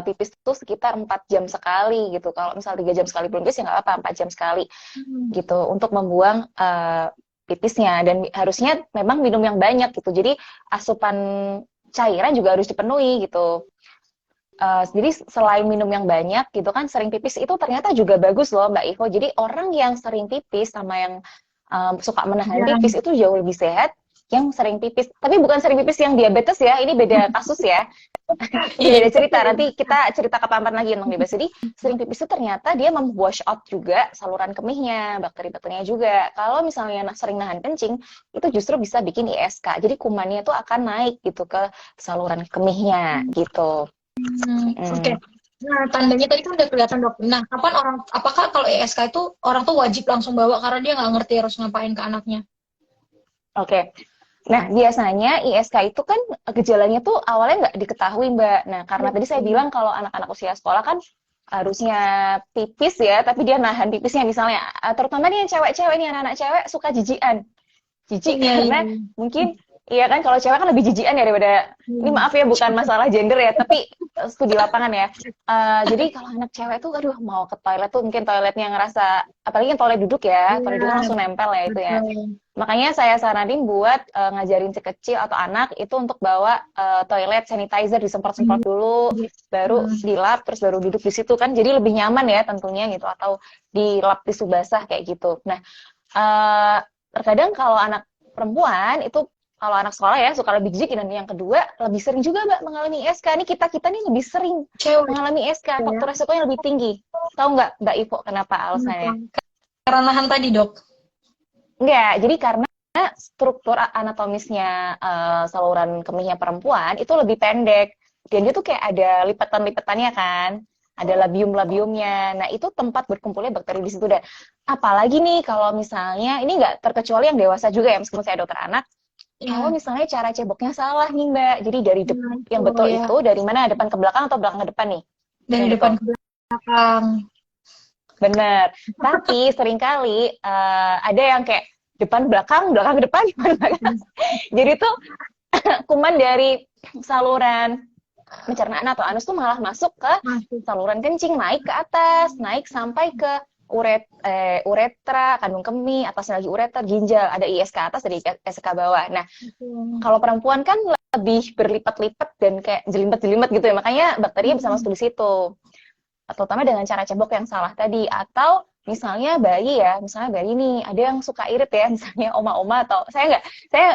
Speaker 2: pipis itu sekitar 4 jam sekali gitu. Kalau misal 3 jam sekali belum pipis ya nggak apa-apa, 4 jam sekali gitu untuk membuang pipisnya. Dan harusnya memang minum yang banyak gitu. Jadi asupan cairan juga harus dipenuhi gitu. Jadi selain minum yang banyak gitu kan, sering pipis itu ternyata juga bagus loh Mbak Ivo. Jadi orang yang sering pipis sama yang suka menahan pipis itu jauh lebih sehat yang sering pipis. Tapi bukan sering pipis yang diabetes ya, ini beda kasus ya. Ini beda cerita, nanti kita cerita kapan lagi tentang bebas. Jadi sering pipis itu ternyata dia wash out juga saluran kemihnya, bakteri-bakterinya juga. Kalau misalnya sering nahan kencing, itu justru bisa bikin ISK. Jadi kumannya itu akan naik gitu ke saluran kemihnya gitu.
Speaker 1: Oke. Nah, tandanya tadi kan udah kelihatan dok. Nah, apakah kalau ESK itu orang tuh wajib langsung bawa karena dia nggak ngerti harus ngapain ke anaknya?
Speaker 2: Oke. Nah, biasanya ISK itu kan gejalanya tuh awalnya nggak diketahui, Mbak. Nah, karena tadi saya bilang kalau anak-anak usia sekolah kan harusnya pipis ya, tapi dia nahan pipisnya misalnya. Terutama nih yang cewek-cewek nih, anak-anak cewek suka jijian. Jijik
Speaker 1: Iya, iya.
Speaker 2: karena mungkin iya kan, kalau cewek kan lebih jijian ya daripada, ini maaf ya bukan masalah gender ya, tapi studi lapangan ya. Jadi kalau anak cewek tuh aduh mau ke toilet tuh mungkin toiletnya ngerasa, apalagi yang toilet duduk ya, toilet duduk kan langsung nempel ya itu ya.
Speaker 1: Betul.
Speaker 2: Makanya saya saranin buat ngajarin si kecil atau anak itu untuk bawa toilet sanitizer, disemprot-semprot dulu, baru dilap, terus baru duduk di situ kan, jadi lebih nyaman ya tentunya gitu, atau dilap tisu basah kayak gitu. Nah, terkadang kalau anak perempuan itu, kalau anak sekolah ya suka lebih jijik, dan yang kedua lebih sering juga Mbak mengalami ISK. Ini kita nih lebih sering
Speaker 1: Cewek
Speaker 2: mengalami ISK,
Speaker 1: ya.
Speaker 2: faktor resikonya lebih tinggi. Tahu nggak Mbak Ivo kenapa alasannya?
Speaker 1: Karena nahan tadi dok.
Speaker 2: Enggak, jadi karena struktur anatomisnya saluran kemihnya perempuan itu lebih pendek, dan dia tuh kayak ada lipatan-lipatannya kan, ada labium-labiumnya. Nah, itu tempat berkumpulnya bakteri di situ. Dan apalagi nih kalau misalnya, ini nggak terkecuali yang dewasa juga ya, meskipun saya dokter anak, kalau misalnya cara ceboknya salah nih Mbak. Jadi dari yang betul itu dari mana, depan ke belakang atau belakang ke depan nih?
Speaker 1: Dari depan ke belakang.
Speaker 2: Bener. Tapi seringkali ada yang kayak depan belakang ke depan, jadi tuh kuman dari saluran pencernaan atau anus tuh malah masuk ke saluran kencing, naik ke atas, naik sampai ke uretra, kandung kemih, atasnya lagi ureter, ginjal, ada ISK atas, ada ISK bawah. Nah, kalau perempuan kan lebih berlipat-lipat dan kayak jelimet-jelimet gitu ya, makanya bakterinya bisa masuk di situ. terutama dengan cara cebok yang salah tadi. Atau misalnya bayi ya, misalnya bayi nih ada yang suka irit ya, misalnya oma-oma atau saya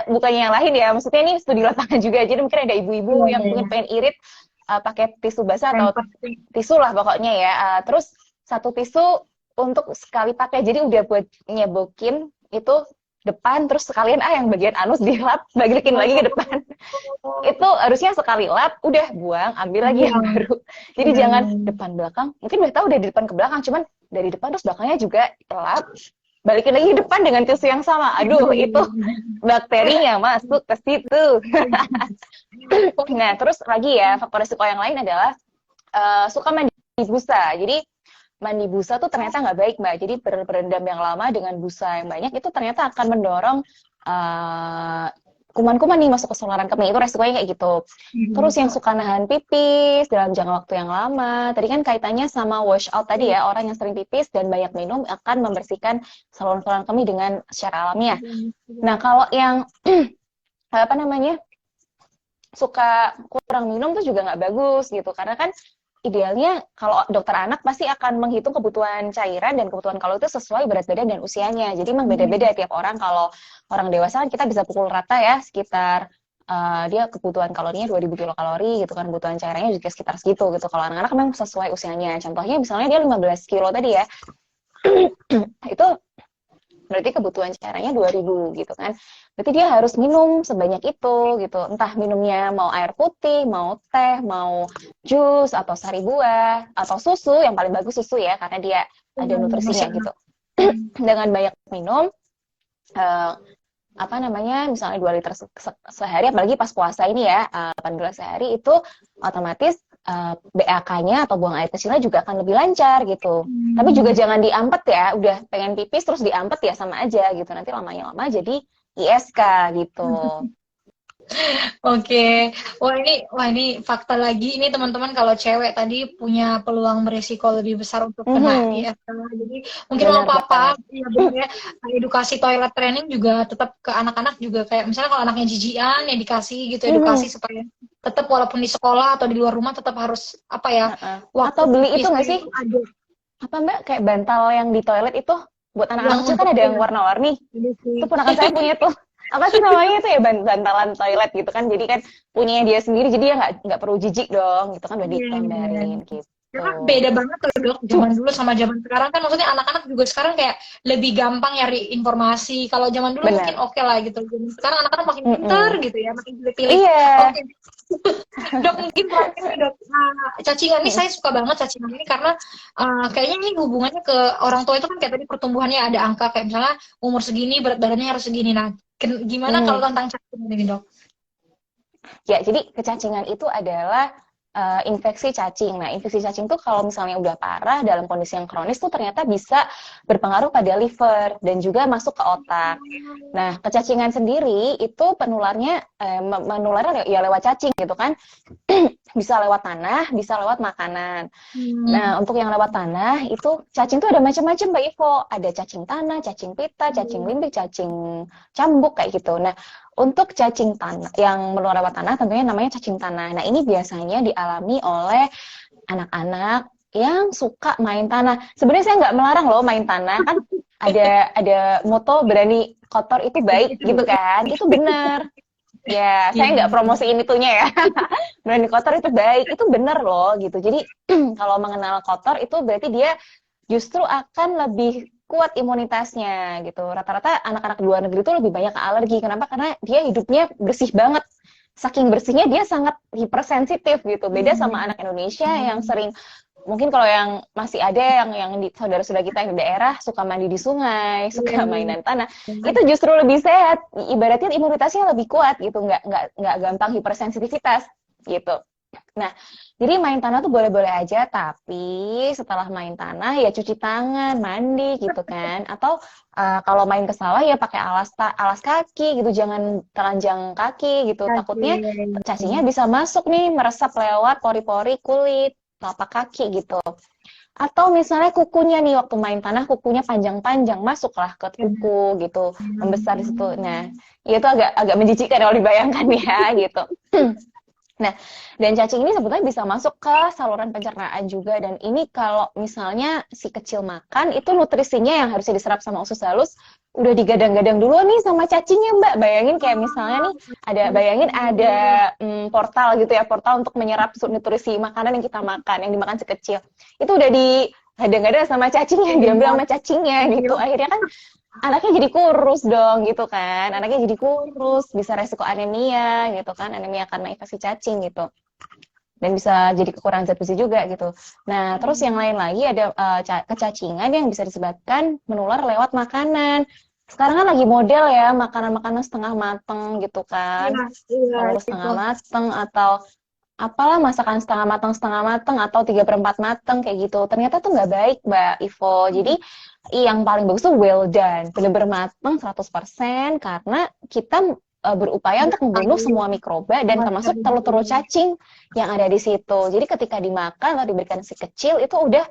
Speaker 2: bukannya yang lain ya, maksudnya ini studi lapangan juga, jadi mungkin ada ibu-ibu yang mungkin pengen irit pakai tisu basah atau tisu lah pokoknya ya. Terus satu tisu untuk sekali pakai, jadi udah buat nyebokin itu depan, terus sekalian yang bagian anus dilap, balikin lagi ke depan. Itu harusnya sekali lap, udah buang, ambil lagi yang baru. Jadi jangan depan belakang, mungkin udah tahu dari depan ke belakang, cuman dari depan terus belakangnya juga lap, balikin lagi ke depan dengan tisu yang sama. Aduh, itu bakterinya masuk ke situ. Nah, terus lagi ya, faktor risiko yang lain adalah suka mandi busa. Jadi mandi busa tuh ternyata nggak baik, Mbak. Jadi berendam yang lama dengan busa yang banyak itu ternyata akan mendorong kuman-kuman nih masuk ke saluran kemih. Itu resikonya kayak gitu. Terus yang suka nahan pipis dalam jangka waktu yang lama, tadi kan kaitannya sama wash out tadi ya, orang yang sering pipis dan banyak minum akan membersihkan saluran-saluran kemih dengan secara alamiah. Nah, kalau yang apa namanya, suka kurang minum tuh juga nggak bagus gitu, karena kan idealnya kalau dokter anak pasti akan menghitung kebutuhan cairan dan kebutuhan kalori itu sesuai berat badan dan usianya. Jadi memang beda-beda tiap orang. Kalau orang dewasa kan kita bisa pukul rata ya, sekitar dia kebutuhan kalorinya 2000 kilokalori gitu kan, kebutuhan cairannya juga sekitar segitu gitu. Kalau anak-anak memang sesuai usianya. Contohnya misalnya dia 15 kilo tadi ya, itu berarti kebutuhan cairannya 2000 gitu kan. Berarti dia harus minum sebanyak itu gitu. Entah minumnya mau air putih, mau teh, mau jus, atau sari buah, atau susu. Yang paling bagus susu ya, karena dia ada nutrisinya gitu. Dengan banyak minum, apa namanya, misalnya 2 liter sehari, apalagi pas puasa ini ya, 8 gelas sehari, itu otomatis BAK-nya atau buang air kecilnya juga akan lebih lancar gitu. Tapi juga jangan diampet ya, udah pengen pipis terus diampet ya sama aja gitu. Nanti lama jadi ISK gitu.
Speaker 1: Oke, wah ini fakta lagi. Ini teman-teman, kalau cewek tadi punya peluang beresiko lebih besar untuk kena ISK. Jadi mungkin mau apa-apa, ya bener ya, edukasi toilet training juga tetap ke anak-anak juga, kayak misalnya kalau anaknya jijian ya dikasih gitu edukasi supaya tetap walaupun di sekolah atau di luar rumah tetap harus apa ya.
Speaker 2: Atau beli itu nggak sih? Apa Mbak, kayak bantal yang di toilet itu buat anak-anak kecil kan ada yang warna-warni. Itu ponakan saya punya tuh. Apa sih namanya itu ya, bantalan toilet gitu kan, jadi kan punyanya dia sendiri, jadi dia nggak perlu jijik dong gitu kan, udah ditembarin gitu.
Speaker 1: Karena beda banget tuh dok, zaman dulu sama zaman sekarang kan, maksudnya anak-anak juga sekarang kayak lebih gampang nyari informasi. Kalau zaman dulu mungkin oke lah gitu, sekarang anak-anak makin pintar gitu ya, makin pilih-pilih. Oke. Dok, mungkin terakhir nih dok, cacingan ini saya suka banget cacingan ini karena kayaknya ini hubungannya ke orang tua itu kan, kayak tadi pertumbuhannya ada angka, kayak misalnya umur segini berat badannya harus segini. Nah, gimana kalau tentang cacingan ini dok?
Speaker 2: Ya, jadi kecacingan itu adalah infeksi cacing. Nah, infeksi cacing tuh kalau misalnya udah parah dalam kondisi yang kronis tuh ternyata bisa berpengaruh pada liver dan juga masuk ke otak. Nah, kecacingan sendiri itu menularnya ya lewat cacing gitu kan. Bisa lewat tanah, bisa lewat makanan. Nah, untuk yang lewat tanah itu cacing tuh ada macam-macam Mbak Ivo. Ada cacing tanah, cacing pita, cacing limbik, cacing cambuk kayak gitu. Nah, untuk cacing tanah yang menular lewat tanah tentunya namanya cacing tanah. Nah, ini biasanya dialami oleh anak-anak yang suka main tanah. Sebenarnya saya nggak melarang loh main tanah, kan ada moto berani kotor itu baik gitu kan. Itu benar. Ya, saya nggak promosiin itunya ya. Berani kotor itu baik, itu benar loh gitu. Jadi kalau mengenal kotor itu berarti dia justru akan lebih kuat imunitasnya gitu. Rata-rata anak-anak di luar negeri itu lebih banyak alergi. Kenapa? Karena dia hidupnya bersih banget. Saking bersihnya dia sangat hipersensitif gitu. Beda sama anak Indonesia yang sering, mungkin kalau yang masih ada yang di saudara-saudara kita yang di daerah suka mandi di sungai, suka mainan tanah, itu justru lebih sehat. Ibaratnya imunitasnya lebih kuat gitu, nggak gampang hipersensitivitas gitu. Nah, jadi main tanah tuh boleh-boleh aja, tapi setelah main tanah ya cuci tangan, mandi gitu kan. Atau kalau main ke sawah ya pakai alas kaki gitu, jangan telanjang kaki gitu. Takutnya cacingnya bisa masuk nih, meresap lewat pori-pori kulit, telapak kaki gitu. Atau misalnya kukunya nih, waktu main tanah kukunya panjang-panjang, masuklah ke kuku gitu, membesar di situ. Nah, itu agak menjijikkan kalau dibayangkan ya gitu. Nah, dan cacing ini sebetulnya bisa masuk ke saluran pencernaan juga. Dan ini kalau misalnya si kecil makan, itu nutrisinya yang harusnya diserap sama usus halus, udah digadang-gadang dulu nih sama cacingnya, Mbak. Bayangin kayak misalnya nih, bayangin ada portal gitu ya, portal untuk menyerap nutrisi makanan yang kita makan, yang dimakan si kecil. Itu udah digadang-gadang sama cacingnya, diambil sama cacingnya gitu. Akhirnya kan anaknya jadi kurus dong gitu kan, anaknya jadi kurus, bisa resiko anemia gitu kan, anemia karena infeksi cacing gitu, dan bisa jadi kekurangan zat besi juga gitu. Nah, terus yang lain lagi ada kecacingan yang bisa disebabkan menular lewat makanan. Sekarang kan lagi model ya, makanan-makanan setengah mateng gitu kan, telur setengah mateng atau apalah masakan setengah mateng atau 3/4 mateng kayak gitu. Ternyata tuh nggak baik, Mbak Ivo. Jadi yang paling bagus tuh well done, bener-bener mateng 100% karena kita berupaya untuk membunuh semua mikroba dan termasuk telur-telur cacing yang ada di situ. Jadi ketika dimakan atau diberikan si kecil itu udah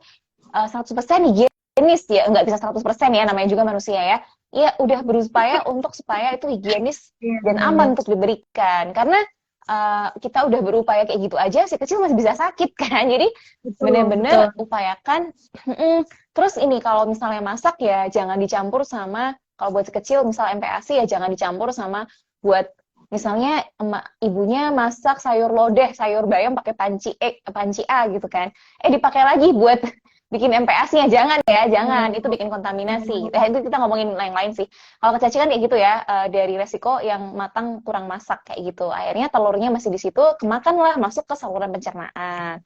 Speaker 2: 100% higienis ya, nggak bisa 100% ya, namanya juga manusia ya. Ya udah berupaya untuk supaya itu higienis dan aman untuk diberikan. Karena kita udah berupaya kayak gitu aja, si kecil masih bisa sakit kan. Jadi benar-benar upayakan. Terus ini kalau misalnya masak ya jangan dicampur sama, kalau buat si kecil misal MPASI ya jangan dicampur sama buat misalnya ibunya masak sayur lodeh, sayur bayam pakai panci A gitu kan. Dipakai lagi buat bikin MPASI-nya, jangan ya, jangan, itu bikin kontaminasi. Itu kita ngomongin lain-lain sih. Kalau kecacingan kayak gitu ya, dari resiko yang matang kurang masak kayak gitu. Akhirnya telurnya masih di situ, kemakanlah masuk ke saluran pencernaan.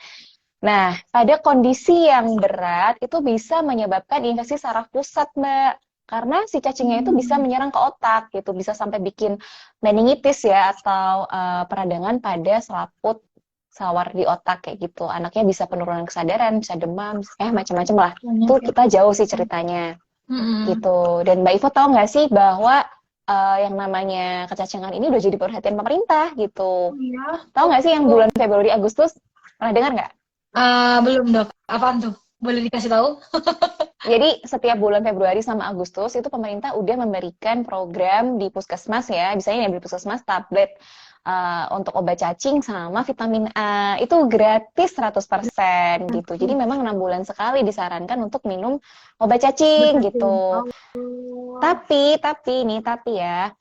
Speaker 2: Nah, pada kondisi yang berat itu bisa menyebabkan infeksi saraf pusat, Mbak. Karena si cacingnya itu bisa menyerang ke otak gitu, bisa sampai bikin meningitis ya atau peradangan pada selaput sawar di otak kayak gitu. Anaknya bisa penurunan kesadaran, bisa demam, macam-macam lah. Itu kita jauh sih ceritanya. Gitu. Dan Mbak Ivo tahu nggak sih bahwa yang namanya kecacingan ini udah jadi perhatian pemerintah gitu. Tahu nggak sih yang bulan Februari Agustus? Pernah dengar nggak?
Speaker 1: Belum dok. Apaan tuh? Boleh dikasih tahu?
Speaker 2: Jadi setiap bulan Februari sama Agustus itu pemerintah udah memberikan program di puskesmas ya, misalnya di puskesmas tablet untuk obat cacing sama vitamin A itu gratis 100% gitu. Jadi memang 6 bulan sekali disarankan untuk minum obat cacing gitu. Tapi ya,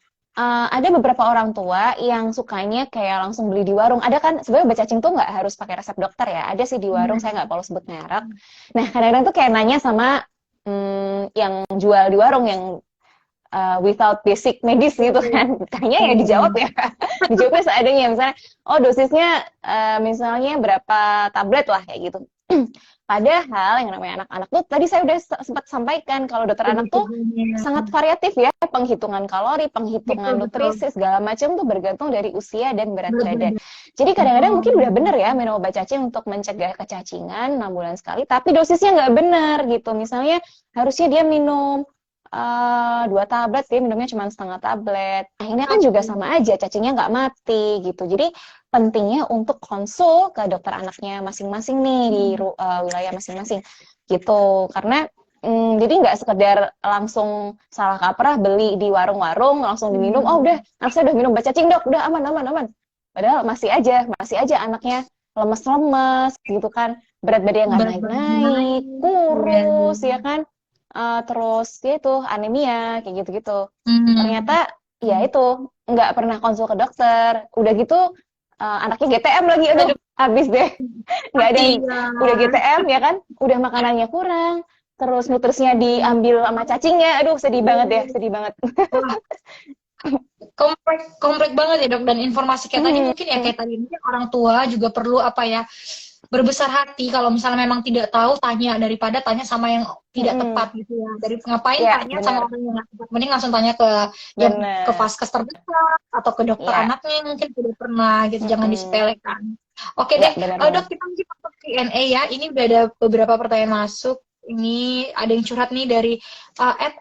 Speaker 2: ada beberapa orang tua yang sukanya kayak langsung beli di warung. Ada kan sebenarnya obat cacing tuh nggak harus pakai resep dokter ya. Ada sih di warung, saya nggak perlu sebut merek. Nah, kadang-kadang tuh kayak nanya sama yang jual di warung yang without basic medis gitu kan, tanya ya dijawab ya, dijawabnya seadanya, misalnya dosisnya misalnya berapa tablet lah kayak gitu. Padahal yang namanya anak-anak tuh tadi saya udah sempat sampaikan kalau dokter anak tuh sangat variatif ya, penghitungan kalori, penghitungan nutrisi segala macam tuh bergantung dari usia dan berat badan. Jadi kadang-kadang mungkin udah bener ya minum obat cacing untuk mencegah kecacingan 6 bulan sekali, tapi dosisnya nggak benar gitu. Misalnya harusnya dia minum 2 tablet, dia minumnya cuma setengah tablet. Akhirnya kan juga sama aja, cacingnya nggak mati gitu. Jadi pentingnya untuk konsul ke dokter anaknya masing-masing nih di wilayah masing-masing gitu. Karena jadi nggak sekedar langsung salah kaprah beli di warung-warung langsung diminum, udah anak saya udah minum obat cacing dok, udah aman. Padahal masih aja anaknya lemes-lemes gitu kan, berat badannya nggak naik-naik, kurus ya kan. Terus ya itu anemia kayak gitu-gitu. Ternyata ya itu nggak pernah konsul ke dokter. Udah gitu anaknya GTM lagi, aduh habis deh. Nggak ada yang udah GTM ya kan, udah makanannya kurang, terus nutrisinya diambil sama cacingnya, aduh sedih banget ya, sedih banget.
Speaker 1: Komplek banget ya dok, dan informasi kayak tadi mungkin ya kayak tadi mungkin orang tua juga perlu berbesar hati kalau misalnya memang tidak tahu, tanya daripada tanya sama yang tidak tepat gitu ya. Dari ngapain tanya sama orang yang nggak tepat, mending langsung tanya ke yang ke vaskes terdekat atau ke dokter anaknya yang mungkin sudah pernah gitu. Jangan disepelekan. Oke deh, dok, kita mungkin untuk Q&A ya. Ini udah ada beberapa pertanyaan masuk. Ini ada yang curhat nih dari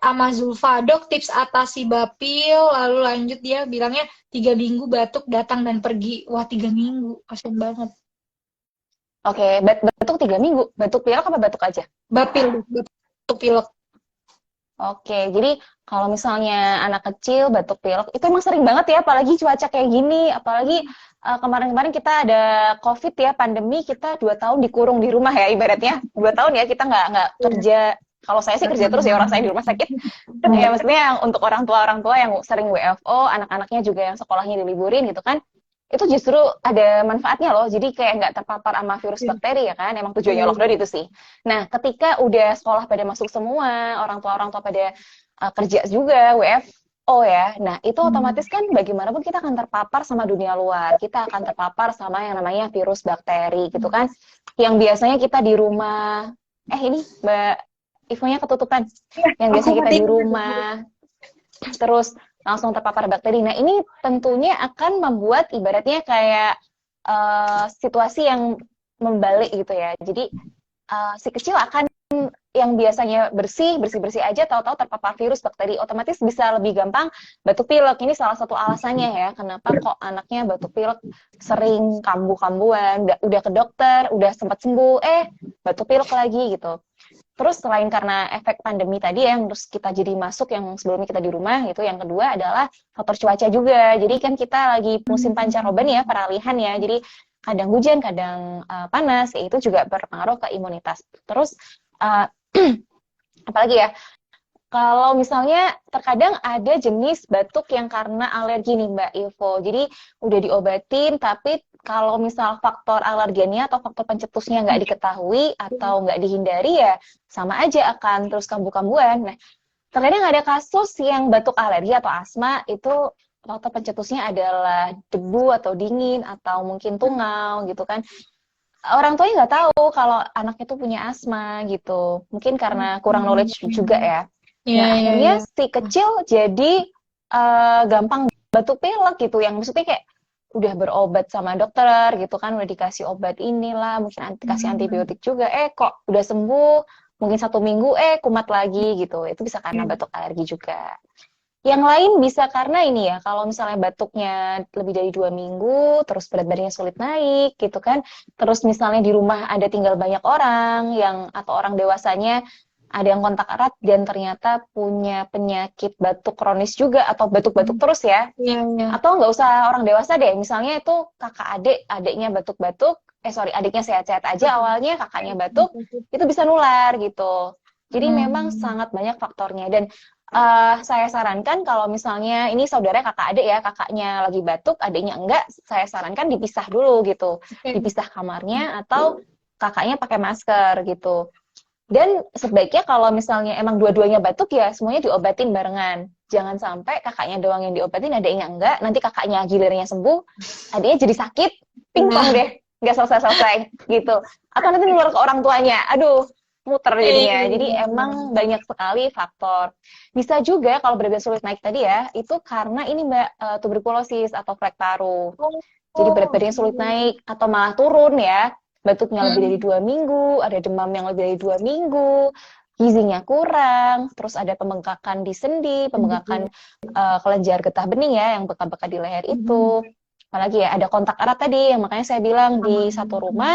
Speaker 1: @amazulfa. Dok, tips atasi bapil. Lalu lanjut dia bilangnya 3 minggu batuk datang dan pergi. Wah, 3 minggu, kasian banget.
Speaker 2: Oke, batuk 3 minggu. Batuk pilek apa batuk aja?
Speaker 1: Batuk pilek.
Speaker 2: Oke, jadi kalau misalnya anak kecil batuk pilek itu emang sering banget ya, apalagi cuaca kayak gini, apalagi kemarin-kemarin kita ada COVID ya, pandemi, kita 2 tahun dikurung di rumah ya, ibaratnya 2 tahun ya kita nggak kerja. Kalau saya sih kerja terus ya, orang saya di rumah sakit. Ya maksudnya yang untuk orang tua yang sering WFO, anak-anaknya juga yang sekolahnya diliburin gitu kan, itu justru ada manfaatnya loh. Jadi kayak nggak terpapar sama virus bakteri ya kan. Emang tujuannya lockdown itu sih. Nah, ketika udah sekolah pada masuk semua, orang tua pada kerja juga, WFO ya. Nah, itu otomatis kan bagaimanapun kita akan terpapar sama dunia luar. Kita akan terpapar sama yang namanya virus bakteri gitu kan. Yang biasanya kita di rumah, ini Mbak Ivonya ketutupan. Yang biasanya kita di rumah, terus langsung terpapar bakteri. Nah, ini tentunya akan membuat ibaratnya kayak situasi yang membalik gitu ya. Jadi si kecil akan yang biasanya bersih aja tahu-tahu terpapar virus bakteri, otomatis bisa lebih gampang batuk pilek. Ini salah satu alasannya ya, kenapa kok anaknya batuk pilek sering kambuh-kambuhan, udah ke dokter, udah sempat sembuh, batuk pilek lagi gitu. Terus selain karena efek pandemi tadi yang terus kita jadi masuk yang sebelumnya kita di rumah gitu, yang kedua adalah faktor cuaca juga. Jadi kan kita lagi musim pancaroba nih ya, peralihan ya. Jadi kadang hujan, kadang panas, ya itu juga berpengaruh ke imunitas. Terus apalagi ya, kalau misalnya terkadang ada jenis batuk yang karena alergi nih Mbak Ivo. Jadi udah diobatin, tapi kalau misal faktor alergennya atau faktor pencetusnya nggak diketahui atau nggak dihindari ya sama aja akan terus kambuh-kambuhan. Nah, terkadang ada kasus yang batuk alergi atau asma itu faktor pencetusnya adalah debu atau dingin atau mungkin tungau gitu kan. Orang tuanya nggak tahu kalau anaknya tuh punya asma gitu. Mungkin karena kurang knowledge juga ya. Nah, akhirnya si kecil jadi gampang batuk pilek gitu, yang maksudnya kayak udah berobat sama dokter gitu kan, udah dikasih obat inilah, mungkin kasih antibiotik juga, kok udah sembuh, mungkin 1 minggu, kumat lagi gitu. Itu bisa karena batuk alergi juga. Yang lain bisa karena ini ya, kalau misalnya batuknya lebih dari 2 minggu, terus berat badannya sulit naik gitu kan, terus misalnya di rumah ada tinggal banyak orang yang atau orang dewasanya ada yang kontak erat dan ternyata punya penyakit batuk kronis juga atau batuk-batuk terus ya. Atau nggak usah orang dewasa deh, misalnya itu kakak adiknya batuk-batuk, adiknya sehat-sehat aja awalnya, kakaknya batuk, itu bisa nular gitu. Jadi memang sangat banyak faktornya dan saya sarankan kalau misalnya ini saudara kakak adik ya, kakaknya lagi batuk, adiknya enggak, saya sarankan dipisah dulu gitu. Dipisah kamarnya atau kakaknya pakai masker gitu. Dan sebaiknya kalau misalnya emang dua-duanya batuk ya semuanya diobatin barengan. Jangan sampai kakaknya doang yang diobatin, adiknya enggak. Nanti kakaknya gilirnya sembuh, adiknya jadi sakit, pingpong deh, nggak selesai-selesai gitu. Atau nanti nular ke orang tuanya, aduh, muter jadinya. Jadi emang banyak sekali faktor. Bisa juga kalau berat badan sulit naik tadi ya, itu karena ini Mbak tuberkulosis atau flek paru. Jadi berat badannya sulit naik atau malah turun ya. Batuknya lebih dari 2 minggu, ada demam yang lebih dari 2 minggu, gizinya kurang, terus ada pembengkakan di sendi, pembengkakan kelenjar getah bening ya, yang bekas-bekas di leher itu. Apalagi ya, ada kontak erat tadi, yang makanya saya bilang di satu rumah,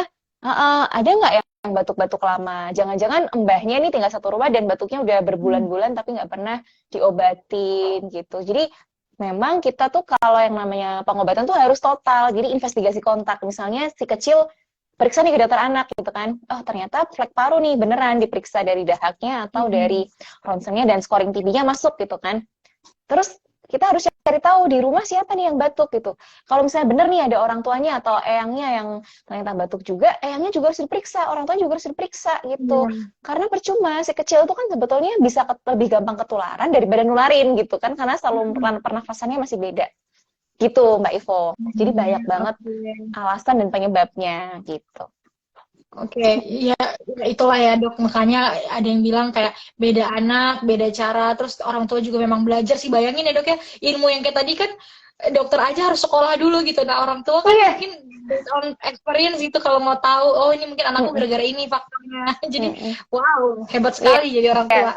Speaker 2: ada nggak yang batuk-batuk lama? Jangan-jangan mbahnya ini tinggal satu rumah dan batuknya udah berbulan-bulan tapi nggak pernah diobatin gitu. Jadi memang kita tuh kalau yang namanya pengobatan tuh harus total, jadi investigasi kontak. Misalnya si kecil periksa nih ke dokter anak gitu kan, oh ternyata flek paru nih beneran, diperiksa dari dahaknya atau dari ronsennya dan scoring TB-nya masuk gitu kan. Terus kita harus cari tahu di rumah siapa nih yang batuk gitu. Kalau misalnya bener nih ada orang tuanya atau eyangnya yang ternyata batuk juga, eyangnya juga harus diperiksa, orang tua juga harus diperiksa gitu. Karena percuma, si kecil itu kan sebetulnya bisa lebih gampang ketularan daripada nularin gitu kan, karena saluran pernafasannya masih beda. Gitu Mbak Ivo. Jadi banyak banget alasan dan penyebabnya gitu.
Speaker 1: Oke, ya itulah ya dok, makanya ada yang bilang kayak beda anak, beda cara, terus orang tua juga memang belajar sih, bayangin ya dok ya, ilmu yang kayak tadi kan dokter aja harus sekolah dulu gitu, nah orang tua kan mungkin based on experience gitu kalau mau tahu, oh ini mungkin anakku gara-gara ini faktornya, jadi wow, hebat sekali jadi orang tua.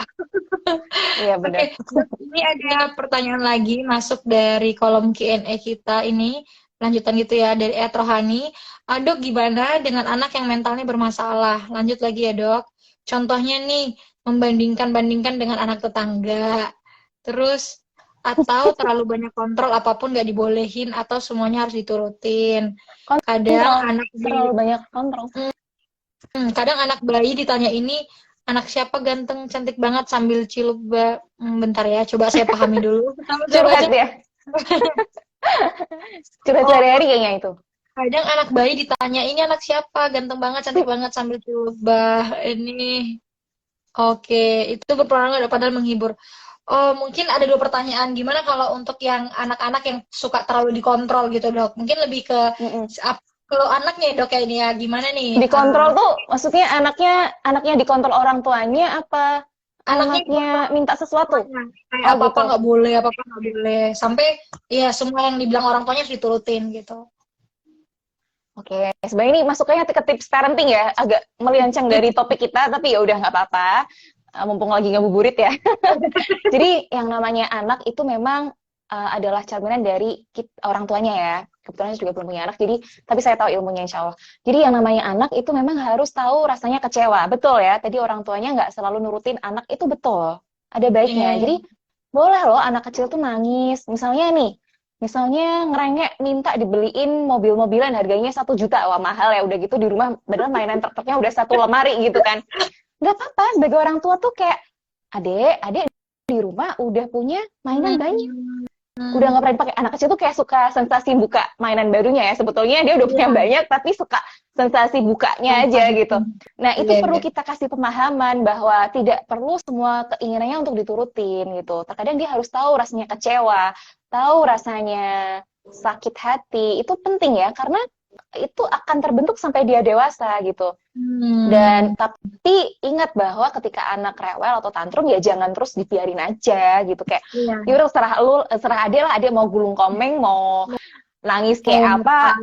Speaker 2: Iya benar.
Speaker 1: Oke, ini ada pertanyaan lagi masuk dari kolom Q&A kita ini, lanjutan gitu ya, dari Ed Rohani. Dok, gimana dengan anak yang mentalnya bermasalah? Lanjut lagi ya dok. Contohnya nih, membandingkan-bandingkan dengan anak tetangga. Terus, atau terlalu banyak kontrol, apapun nggak dibolehin, atau semuanya harus diturutin. Kadang
Speaker 2: Kontrol, terlalu banyak kontrol.
Speaker 1: kadang anak bayi ditanya ini, anak siapa ganteng, cantik banget, sambil cilup, bentar ya, coba saya pahami dulu. Saya baca.
Speaker 2: Curhat ya, curhat
Speaker 1: Oh,
Speaker 2: sehari-hari kayaknya itu.
Speaker 1: kadang anak bayi ditanya, ini anak siapa, ganteng banget, cantik banget, sambil cilup, ini. Oke, itu berpengaruh nggak? Padahal menghibur. Oh, mungkin ada dua pertanyaan. Gimana kalau untuk yang anak-anak yang suka terlalu dikontrol gitu, Dok? Mungkin lebih ke
Speaker 2: Mm-mm.
Speaker 1: kalau anaknya, Dok, kayak ini ya. Gimana nih?
Speaker 2: Dikontrol tuh maksudnya anaknya dikontrol orang tuanya apa
Speaker 1: Anaknya
Speaker 2: anaknya minta sesuatu?
Speaker 1: semuanya. Kayak
Speaker 2: Oh
Speaker 1: apa-apa
Speaker 2: gitu.
Speaker 1: nggak boleh, apa-apa nggak boleh. Sampai ya semua yang dibilang orang tuanya harus diturutin gitu.
Speaker 2: Oke, sebenarnya ini masuknya ke tips parenting ya, agak melenceng dari topik kita, tapi ya udah nggak apa-apa. Mumpung lagi ngabuburit ya. Jadi yang namanya anak itu memang adalah cerminan dari orang tuanya ya. Kebetulan saya juga belum punya anak, jadi tapi saya tahu ilmunya insya Allah. Jadi yang namanya anak itu memang harus tahu rasanya kecewa, betul ya. Tadi orang tuanya nggak selalu nurutin anak itu betul. Ada
Speaker 1: Iya,
Speaker 2: baiknya.
Speaker 1: iya.
Speaker 2: Jadi boleh loh anak kecil tuh nangis. Misalnya ngerengek minta dibeliin mobil-mobilan harganya 1 juta, wah mahal ya. Udah gitu di rumah padahal mainan truk-truknya udah 1 lemari gitu kan. Nggak apa-apa sebagai orang tua tuh kayak adek di rumah udah punya mainan banyak, udah nggak pernah dipakai. Anak kecil tuh kayak suka sensasi buka mainan barunya ya, sebetulnya dia udah punya
Speaker 1: Iya.
Speaker 2: banyak tapi suka sensasi bukanya aja gitu. Nah itu
Speaker 1: Iya,
Speaker 2: perlu
Speaker 1: iya.
Speaker 2: kita kasih pemahaman bahwa tidak perlu semua keinginannya untuk diturutin gitu. Terkadang dia harus tahu rasanya kecewa, tahu rasanya sakit hati, itu penting ya karena itu akan terbentuk sampai dia dewasa gitu. Dan tapi ingat bahwa ketika anak rewel atau tantrum ya jangan terus dibiarin aja gitu, kayak
Speaker 1: Iya.
Speaker 2: yaudah serah adek lah, adek mau gulung komeng, mau nangis kayak apa,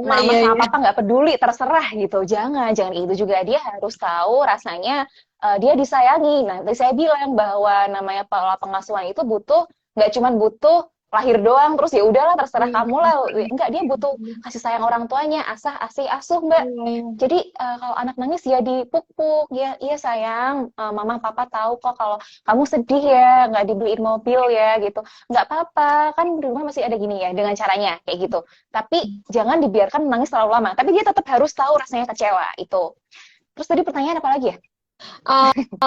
Speaker 2: mama
Speaker 1: Iya,
Speaker 2: sama
Speaker 1: iya.
Speaker 2: papa nggak peduli, terserah gitu. Jangan kayak gitu juga. Dia harus tahu rasanya dia disayangi. Nanti saya bilang bahwa namanya pola pengasuhan itu nggak cuma butuh lahir doang terus ya udahlah terserah
Speaker 1: Iya.
Speaker 2: kamu lah. Enggak, dia butuh kasih sayang orang tuanya, asah asih asuh Mbak.
Speaker 1: Iya, iya.
Speaker 2: Jadi kalau anak nangis ya dipuk-puk, ya iya sayang, mama papa tahu kok kalau kamu sedih ya, nggak dibeliin mobil ya gitu. Nggak apa-apa, kan di rumah masih ada gini ya, dengan caranya kayak gitu. Tapi jangan dibiarkan nangis terlalu lama. Tapi dia tetap harus tahu rasanya kecewa itu. Terus tadi pertanyaan apa lagi ya?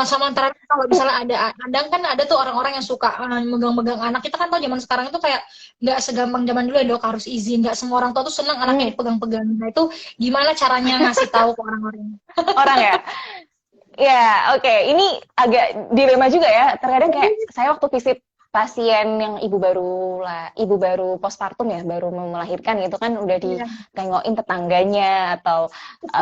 Speaker 1: Sama antara kalau misalnya kadang kan ada tuh orang-orang yang suka megang-megang anak. Kita kan tahu zaman sekarang itu kayak nggak segampang zaman dulu ya, Dok, harus izin. Nggak semua orang tua tuh senang anaknya dipegang-pegang. Nah itu gimana caranya ngasih tahu ke orang-orang?
Speaker 2: Orang ya? Ya, oke. Ini agak dilema juga ya. Terkadang kayak saya waktu visit pasien yang ibu baru postpartum ya, baru melahirkan gitu kan udah
Speaker 1: Iya.
Speaker 2: ditengokin tetangganya atau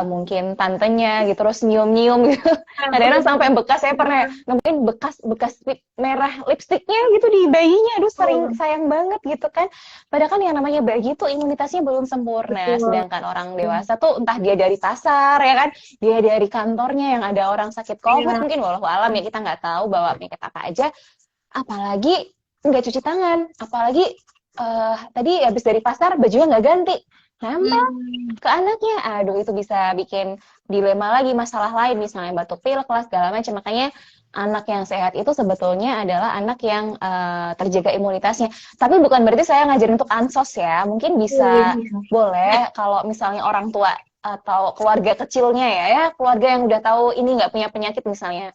Speaker 2: mungkin tantenya gitu, terus nyium-nyium gitu. Kadang-kadang sampai bekas, saya pernah nemuin bekas merah lipstiknya gitu di bayinya. Aduh, sayang banget gitu kan. Padahal kan yang namanya bayi itu imunitasnya belum sempurna,
Speaker 1: Betul.
Speaker 2: sedangkan orang dewasa tuh entah dia dari pasar ya kan, dia dari kantornya yang ada orang sakit COVID
Speaker 1: Iya.
Speaker 2: mungkin, walau alam ya, kita nggak tahu bawa penyakit apa aja. Apalagi nggak cuci tangan, apalagi tadi habis dari pasar bajunya nggak ganti, nempel ke anaknya. Aduh, itu bisa bikin dilema lagi, masalah lain misalnya batuk pilek lah segala macam. Makanya anak yang sehat itu sebetulnya adalah anak yang terjaga imunitasnya. Tapi bukan berarti saya ngajarin untuk ansos ya. Mungkin bisa boleh kalau misalnya orang tua atau keluarga kecilnya ya keluarga yang udah tahu ini nggak punya penyakit misalnya.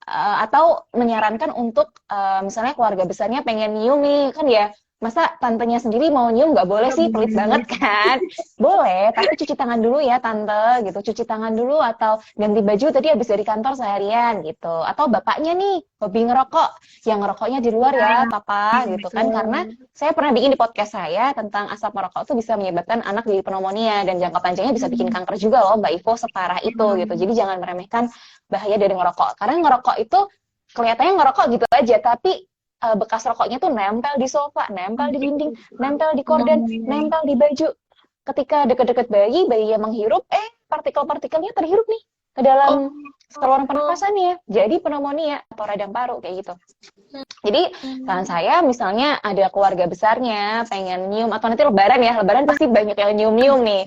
Speaker 2: Atau menyarankan untuk misalnya keluarga besarnya pengen nyium nih, kan ya masa tantenya sendiri mau nyium nggak boleh sih, pelit banget kan. Boleh, tapi cuci tangan dulu ya tante gitu, cuci tangan dulu atau ganti baju tadi habis dari kantor seharian gitu. Atau bapaknya nih hobi ngerokok, yang ngerokoknya di luar ya papa gitu kan. Karena saya pernah bikin di podcast saya tentang asap merokok itu bisa menyebabkan anak jadi pneumonia dan jangka panjangnya bisa bikin kanker juga loh Mbak Ivo, separah itu gitu. Jadi jangan meremehkan bahaya dari ngerokok, karena ngerokok itu kelihatannya ngerokok gitu aja, tapi bekas rokoknya tuh nempel di sofa, nempel di dinding, nempel di korden, nempel di baju. Ketika deket-deket bayi yang menghirup, partikel-partikelnya terhirup nih ke dalam saluran pernapasannya, jadi pneumonia atau radang paru kayak gitu. Jadi saran saya misalnya ada keluarga besarnya pengen nyium, atau nanti lebaran ya, lebaran pasti banyak yang nyium-nyium nih.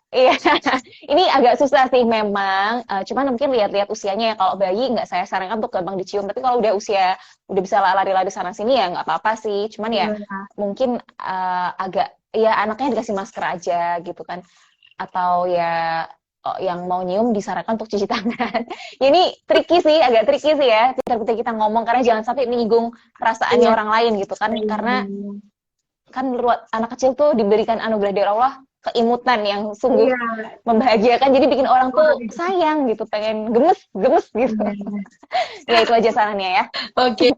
Speaker 2: Iya, ini agak susah sih memang. Cuman mungkin lihat-lihat usianya ya. Kalau bayi nggak saya sarankan untuk gampang dicium. Tapi kalau udah usia, udah bisa lari-lari sana sini ya nggak apa-apa sih. Cuman ya
Speaker 1: Iya.
Speaker 2: mungkin agak, ya anaknya dikasih masker aja gitu kan. Atau ya yang mau nyium disarankan untuk cuci tangan. Ya, ini tricky sih, agak tricky sih ya. Ketika kita ngomong karena jangan sampai menyinggung perasaannya
Speaker 1: Iya.
Speaker 2: orang lain gitu kan. Karena kan anak kecil tuh diberikan anugerah dari Allah keimutan yang sungguh
Speaker 1: Iya.
Speaker 2: membahagiakan, jadi bikin orang tuh sayang gitu, pengen gemes gemes gitu.
Speaker 1: Iya.
Speaker 2: Ya itu aja sarannya ya.
Speaker 1: Oke.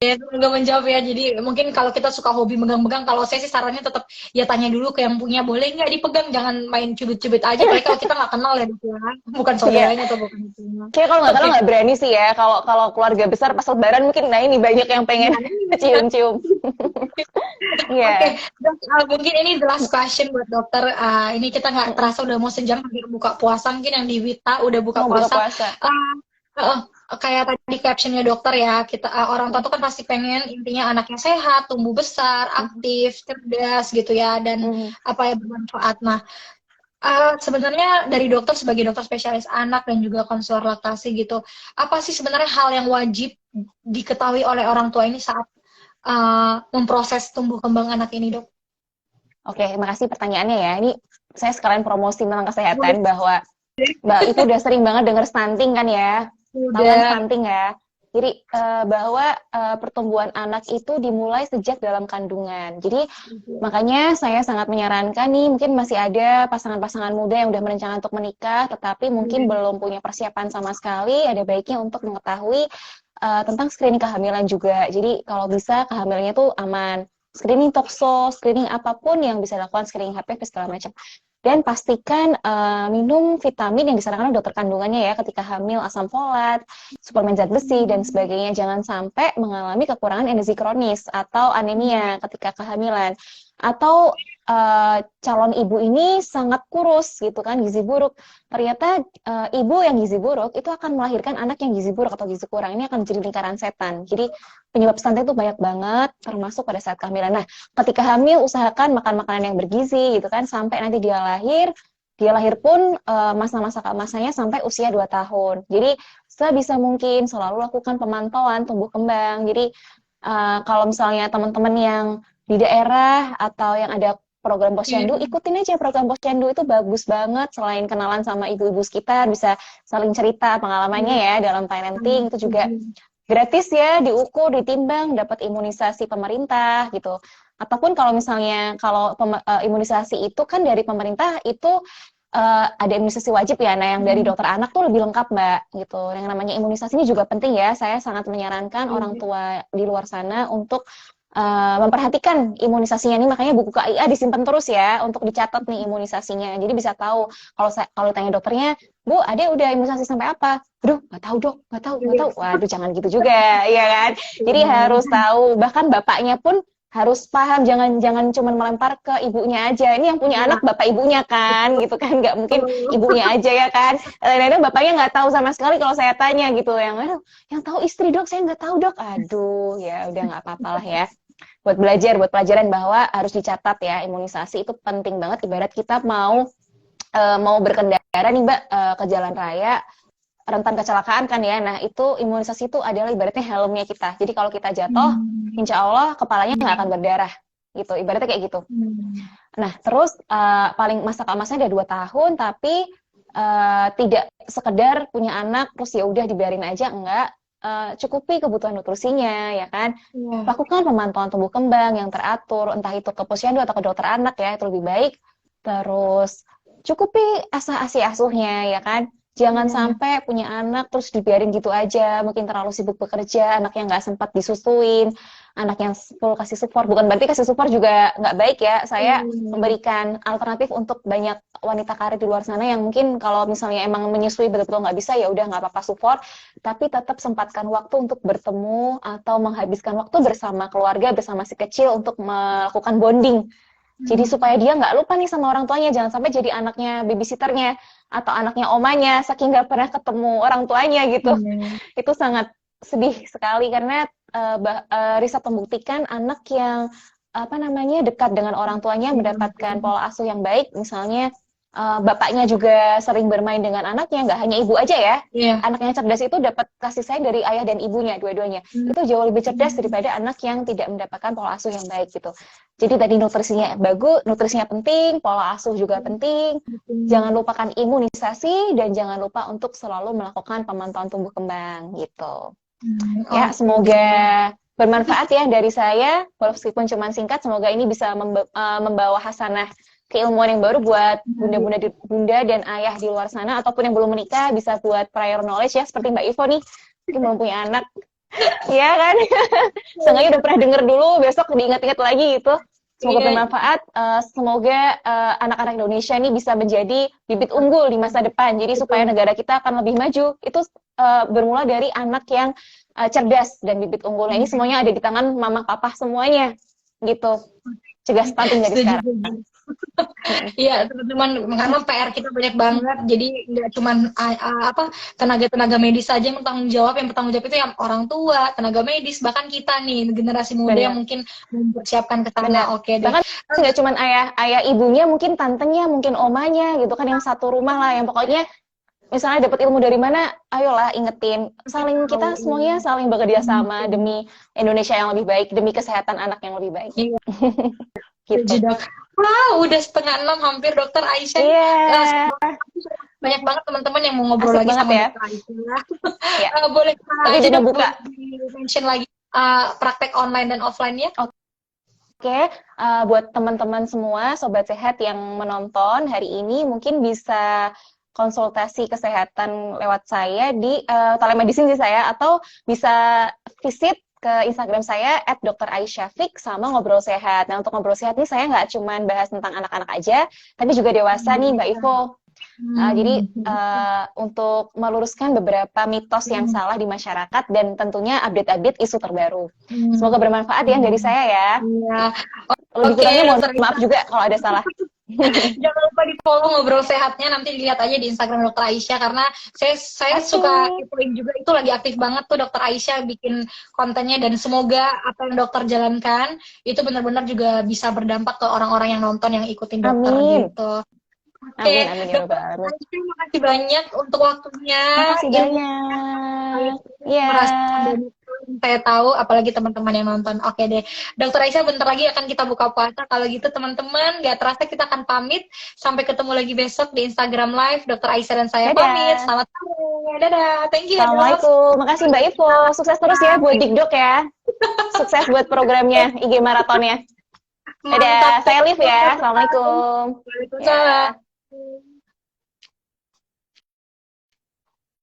Speaker 1: Ya, semoga menjawab ya. Jadi mungkin kalau kita suka hobi megang-megang, kalau saya sih sarannya tetap ya tanya dulu ke yang punya, boleh nggak dipegang, jangan main cubit-cubit aja. Apalagi kalau kita nggak kenal ya, Dok, ya. Bukan
Speaker 2: Iya,
Speaker 1: saudaranya atau bukan itunya.
Speaker 2: kayak kalau nggak
Speaker 1: Oke.
Speaker 2: kenal nggak berani sih ya, kalau kalau keluarga besar pas lebaran mungkin, nah ini banyak yang pengen
Speaker 1: Nah, ini
Speaker 2: cium-cium.
Speaker 1: oke,
Speaker 2: Iya.
Speaker 1: Dok, mungkin ini the last question buat dokter. Ini kita nggak
Speaker 2: Mm-mm.
Speaker 1: terasa udah mau sejam hampir buka puasa. Mungkin yang di Wita udah buka
Speaker 2: Mau buka
Speaker 1: puasa.
Speaker 2: puasa.
Speaker 1: Uh, uh, Kayak tadi captionnya dokter ya, kita orang tua tuh kan pasti pengen intinya anaknya sehat, tumbuh besar,
Speaker 2: Mm-mm.
Speaker 1: aktif, cerdas gitu ya, dan
Speaker 2: Mm-mm.
Speaker 1: apa ya bermanfaat. Nah, sebenarnya dari dokter sebagai dokter spesialis anak dan juga konselor laktasi gitu, apa sih sebenarnya hal yang wajib diketahui oleh orang tua ini saat memproses tumbuh kembang anak ini, Dok?
Speaker 2: Oke, makasih pertanyaannya ya. Ini saya sekalian promosi tentang
Speaker 1: Boleh.
Speaker 2: kesehatan, bahwa Mbak Ibu udah sering banget denger stunting kan ya? Tahu kan
Speaker 1: Udah.
Speaker 2: stunting ya? Jadi bahwa pertumbuhan anak itu dimulai sejak dalam kandungan. Jadi makanya saya sangat menyarankan nih, mungkin masih ada pasangan-pasangan muda yang udah merencanakan untuk menikah, tetapi mungkin belum punya persiapan sama sekali, ada baiknya untuk mengetahui tentang screening kehamilan juga. Jadi kalau bisa kehamilannya tuh aman. Screening tokso, screening apapun yang bisa dilakukan, screening HPV segala macam. Dan pastikan minum vitamin yang disarankan oleh dokter kandungannya ya ketika hamil, asam folat, suplemen zat besi dan sebagainya. Jangan sampai mengalami kekurangan energi kronis atau anemia ketika kehamilan. Atau calon ibu ini sangat kurus gitu kan, gizi buruk. Ternyata ibu yang gizi buruk itu akan melahirkan anak yang gizi buruk atau gizi kurang. Ini akan menjadi lingkaran setan. Jadi penyebab stunting itu banyak banget, termasuk pada saat kehamilan. Nah, ketika hamil usahakan makan makanan yang bergizi gitu kan, sampai nanti dia lahir pun masanya sampai usia 2 tahun. Jadi sebisa mungkin selalu lakukan pemantauan tumbuh kembang. Jadi kalau misalnya teman-teman yang di daerah atau yang ada program posyandu, ikutin aja program posyandu, itu bagus banget. Selain kenalan sama ibu-ibu sekitar, bisa saling cerita pengalamannya ya dalam parenting, itu juga gratis ya, diukur, ditimbang, dapat imunisasi pemerintah gitu. Ataupun kalau misalnya kalau imunisasi itu kan dari pemerintah itu ada imunisasi wajib ya. Nah, yang dari dokter anak tuh lebih lengkap, Mbak, gitu. Yang namanya imunisasi ini juga penting ya. Saya sangat menyarankan orang tua di luar sana untuk memperhatikan imunisasinya nih, makanya buku KIA disimpan terus ya untuk dicatat nih imunisasinya. Jadi bisa tahu kalau tanya dokternya, Bu, Ade udah imunisasi sampai apa? Aduh, nggak tahu dok, nggak tahu, nggak tahu. Waduh, jangan gitu juga, ya kan? Jadi harus tahu. Bahkan bapaknya pun harus paham, jangan cuma melempar ke ibunya aja. Ini yang punya anak bapak ibunya kan, gitu kan? Nggak mungkin ibunya aja ya kan? Kadang-kadang bapaknya nggak tahu sama sekali kalau saya tanya gitu. Yang tahu istri dok, saya nggak tahu dok. Aduh, ya udah nggak apa-apa lah ya. Buat belajar, buat pelajaran bahwa harus dicatat ya, imunisasi itu penting banget. Ibarat kita mau berkendara nih Mbak, ke jalan raya, rentan kecelakaan kan ya. Nah itu imunisasi itu adalah ibaratnya helmnya kita. Jadi kalau kita jatuh, insya Allah kepalanya nggak akan berdarah gitu. Ibaratnya kayak gitu. Nah terus paling masa keemasnya ada 2 tahun, tapi tidak sekedar punya anak terus ya udah dibiarin aja, enggak. Cukupi kebutuhan nutrisinya ya kan. Lakukan pemantauan tumbuh kembang yang teratur, entah itu ke posyandu atau ke dokter anak ya, itu lebih baik. Terus cukupi ASI asuhnya ya kan. Jangan sampai punya anak terus dibiarin gitu aja, mungkin terlalu sibuk bekerja, anak yang nggak sempat disusuin, anak yang full kasih support. Bukan berarti kasih support juga nggak baik ya. Saya memberikan alternatif untuk banyak wanita karir di luar sana yang mungkin kalau misalnya emang menyusui betul-betul nggak bisa, ya udah nggak apa-apa support, tapi tetap sempatkan waktu untuk bertemu atau menghabiskan waktu bersama keluarga, bersama si kecil untuk melakukan bonding. Jadi supaya dia nggak lupa nih sama orang tuanya, jangan sampai jadi anaknya babysitternya atau anaknya omanya, saking nggak pernah ketemu orang tuanya gitu. Itu sangat sedih sekali karena riset membuktikan anak yang dekat dengan orang tuanya mendapatkan pola asuh yang baik, misalnya bapaknya juga sering bermain dengan anaknya, nggak hanya ibu aja ya.
Speaker 1: Iya.
Speaker 2: Anak yang cerdas itu dapat kasih sayang dari ayah dan ibunya, dua-duanya. Itu jauh lebih cerdas daripada anak yang tidak mendapatkan pola asuh yang baik gitu. Jadi tadi nutrisinya bagus, nutrisinya penting, pola asuh juga penting. Jangan lupakan imunisasi dan jangan lupa untuk selalu melakukan pemantauan tumbuh kembang gitu. Ya, semoga bermanfaat ya dari saya, meskipun cuma singkat, semoga ini bisa membawa hasanah keilmuan yang baru buat bunda dan ayah di luar sana, ataupun yang belum menikah bisa buat prior knowledge ya, seperti Mbak Ivo nih, mungkin belum punya anak, ya kan? Seenggaknya udah pernah denger dulu, besok diingat-ingat lagi gitu. Semoga bermanfaat, semoga anak-anak Indonesia ini bisa menjadi bibit unggul di masa depan, jadi supaya negara kita akan lebih maju, itu bermula dari anak yang cerdas dan bibit unggul. Nah, ini semuanya ada di tangan mama papa semuanya, gitu. Cegah stunting dari sekarang.
Speaker 1: Iya, teman-teman, karena PR kita banyak banget, jadi nggak cuma tenaga-tenaga medis saja yang bertanggung jawab itu yang orang tua, tenaga medis, bahkan kita nih generasi muda yang mungkin mempersiapkan ke sana. Oke deh.
Speaker 2: Bahkan nggak cuma ayah ibunya, mungkin tantenya, mungkin omanya gitu kan, yang satu rumah lah, yang pokoknya misalnya dapat ilmu dari mana, ayolah ingetin, kita semuanya saling bekerja sama demi Indonesia yang lebih baik, demi kesehatan anak yang lebih baik.
Speaker 1: Gitu. Wow, udah 5:30 hampir Dokter Aisyah. Banyak banget teman-teman yang mau ngobrol lagi sama
Speaker 2: ya.
Speaker 1: Dokter Aisyah. Boleh
Speaker 2: tapi jangan buka
Speaker 1: mention lagi praktek online dan offline-nya.
Speaker 2: Oke, buat teman-teman semua sobat sehat yang menonton hari ini, mungkin bisa konsultasi kesehatan lewat saya di telemedicine saya, atau bisa visit ke Instagram saya @draisyafik sama ngobrol sehat. Nah, untuk ngobrol sehat nih saya nggak cuma bahas tentang anak-anak aja, tapi juga dewasa nih Mbak Ivo. Jadi untuk meluruskan beberapa mitos yang salah di masyarakat dan tentunya update-update isu terbaru. Semoga bermanfaat ya dari saya ya. Lebih kurangnya mohon maaf juga kalau ada salah.
Speaker 1: Jangan lupa di follow ngobrol sehatnya, nanti dilihat aja di Instagram Dokter Aisyah, karena saya suka kepoin juga, itu lagi aktif banget tuh Dokter Aisyah bikin kontennya, dan semoga apa yang dokter jalankan itu benar-benar juga bisa berdampak ke orang-orang yang nonton, yang ikutin dokter gitu. Oke, Dokter Aisyah, makasih banyak untuk waktunya.
Speaker 2: Makasih banyak. Iya.
Speaker 1: Saya tahu, apalagi teman-teman yang nonton. Oke deh, Dokter Aisyah bentar lagi akan kita buka puasa. Kalau gitu teman-teman, gak terasa kita akan pamit. Sampai ketemu lagi besok di Instagram Live. Dokter Aisyah dan saya pamit. Selamat sore. Dadah. Thank you.
Speaker 2: Assalamualaikum. Makasih Mbak Ivo. Sukses terus ya buat Dikdok ya. Sukses buat programnya IG Marathonnya. Dadah. Saya Liv ya. Assalamualaikum.
Speaker 1: Waalaikumsalam.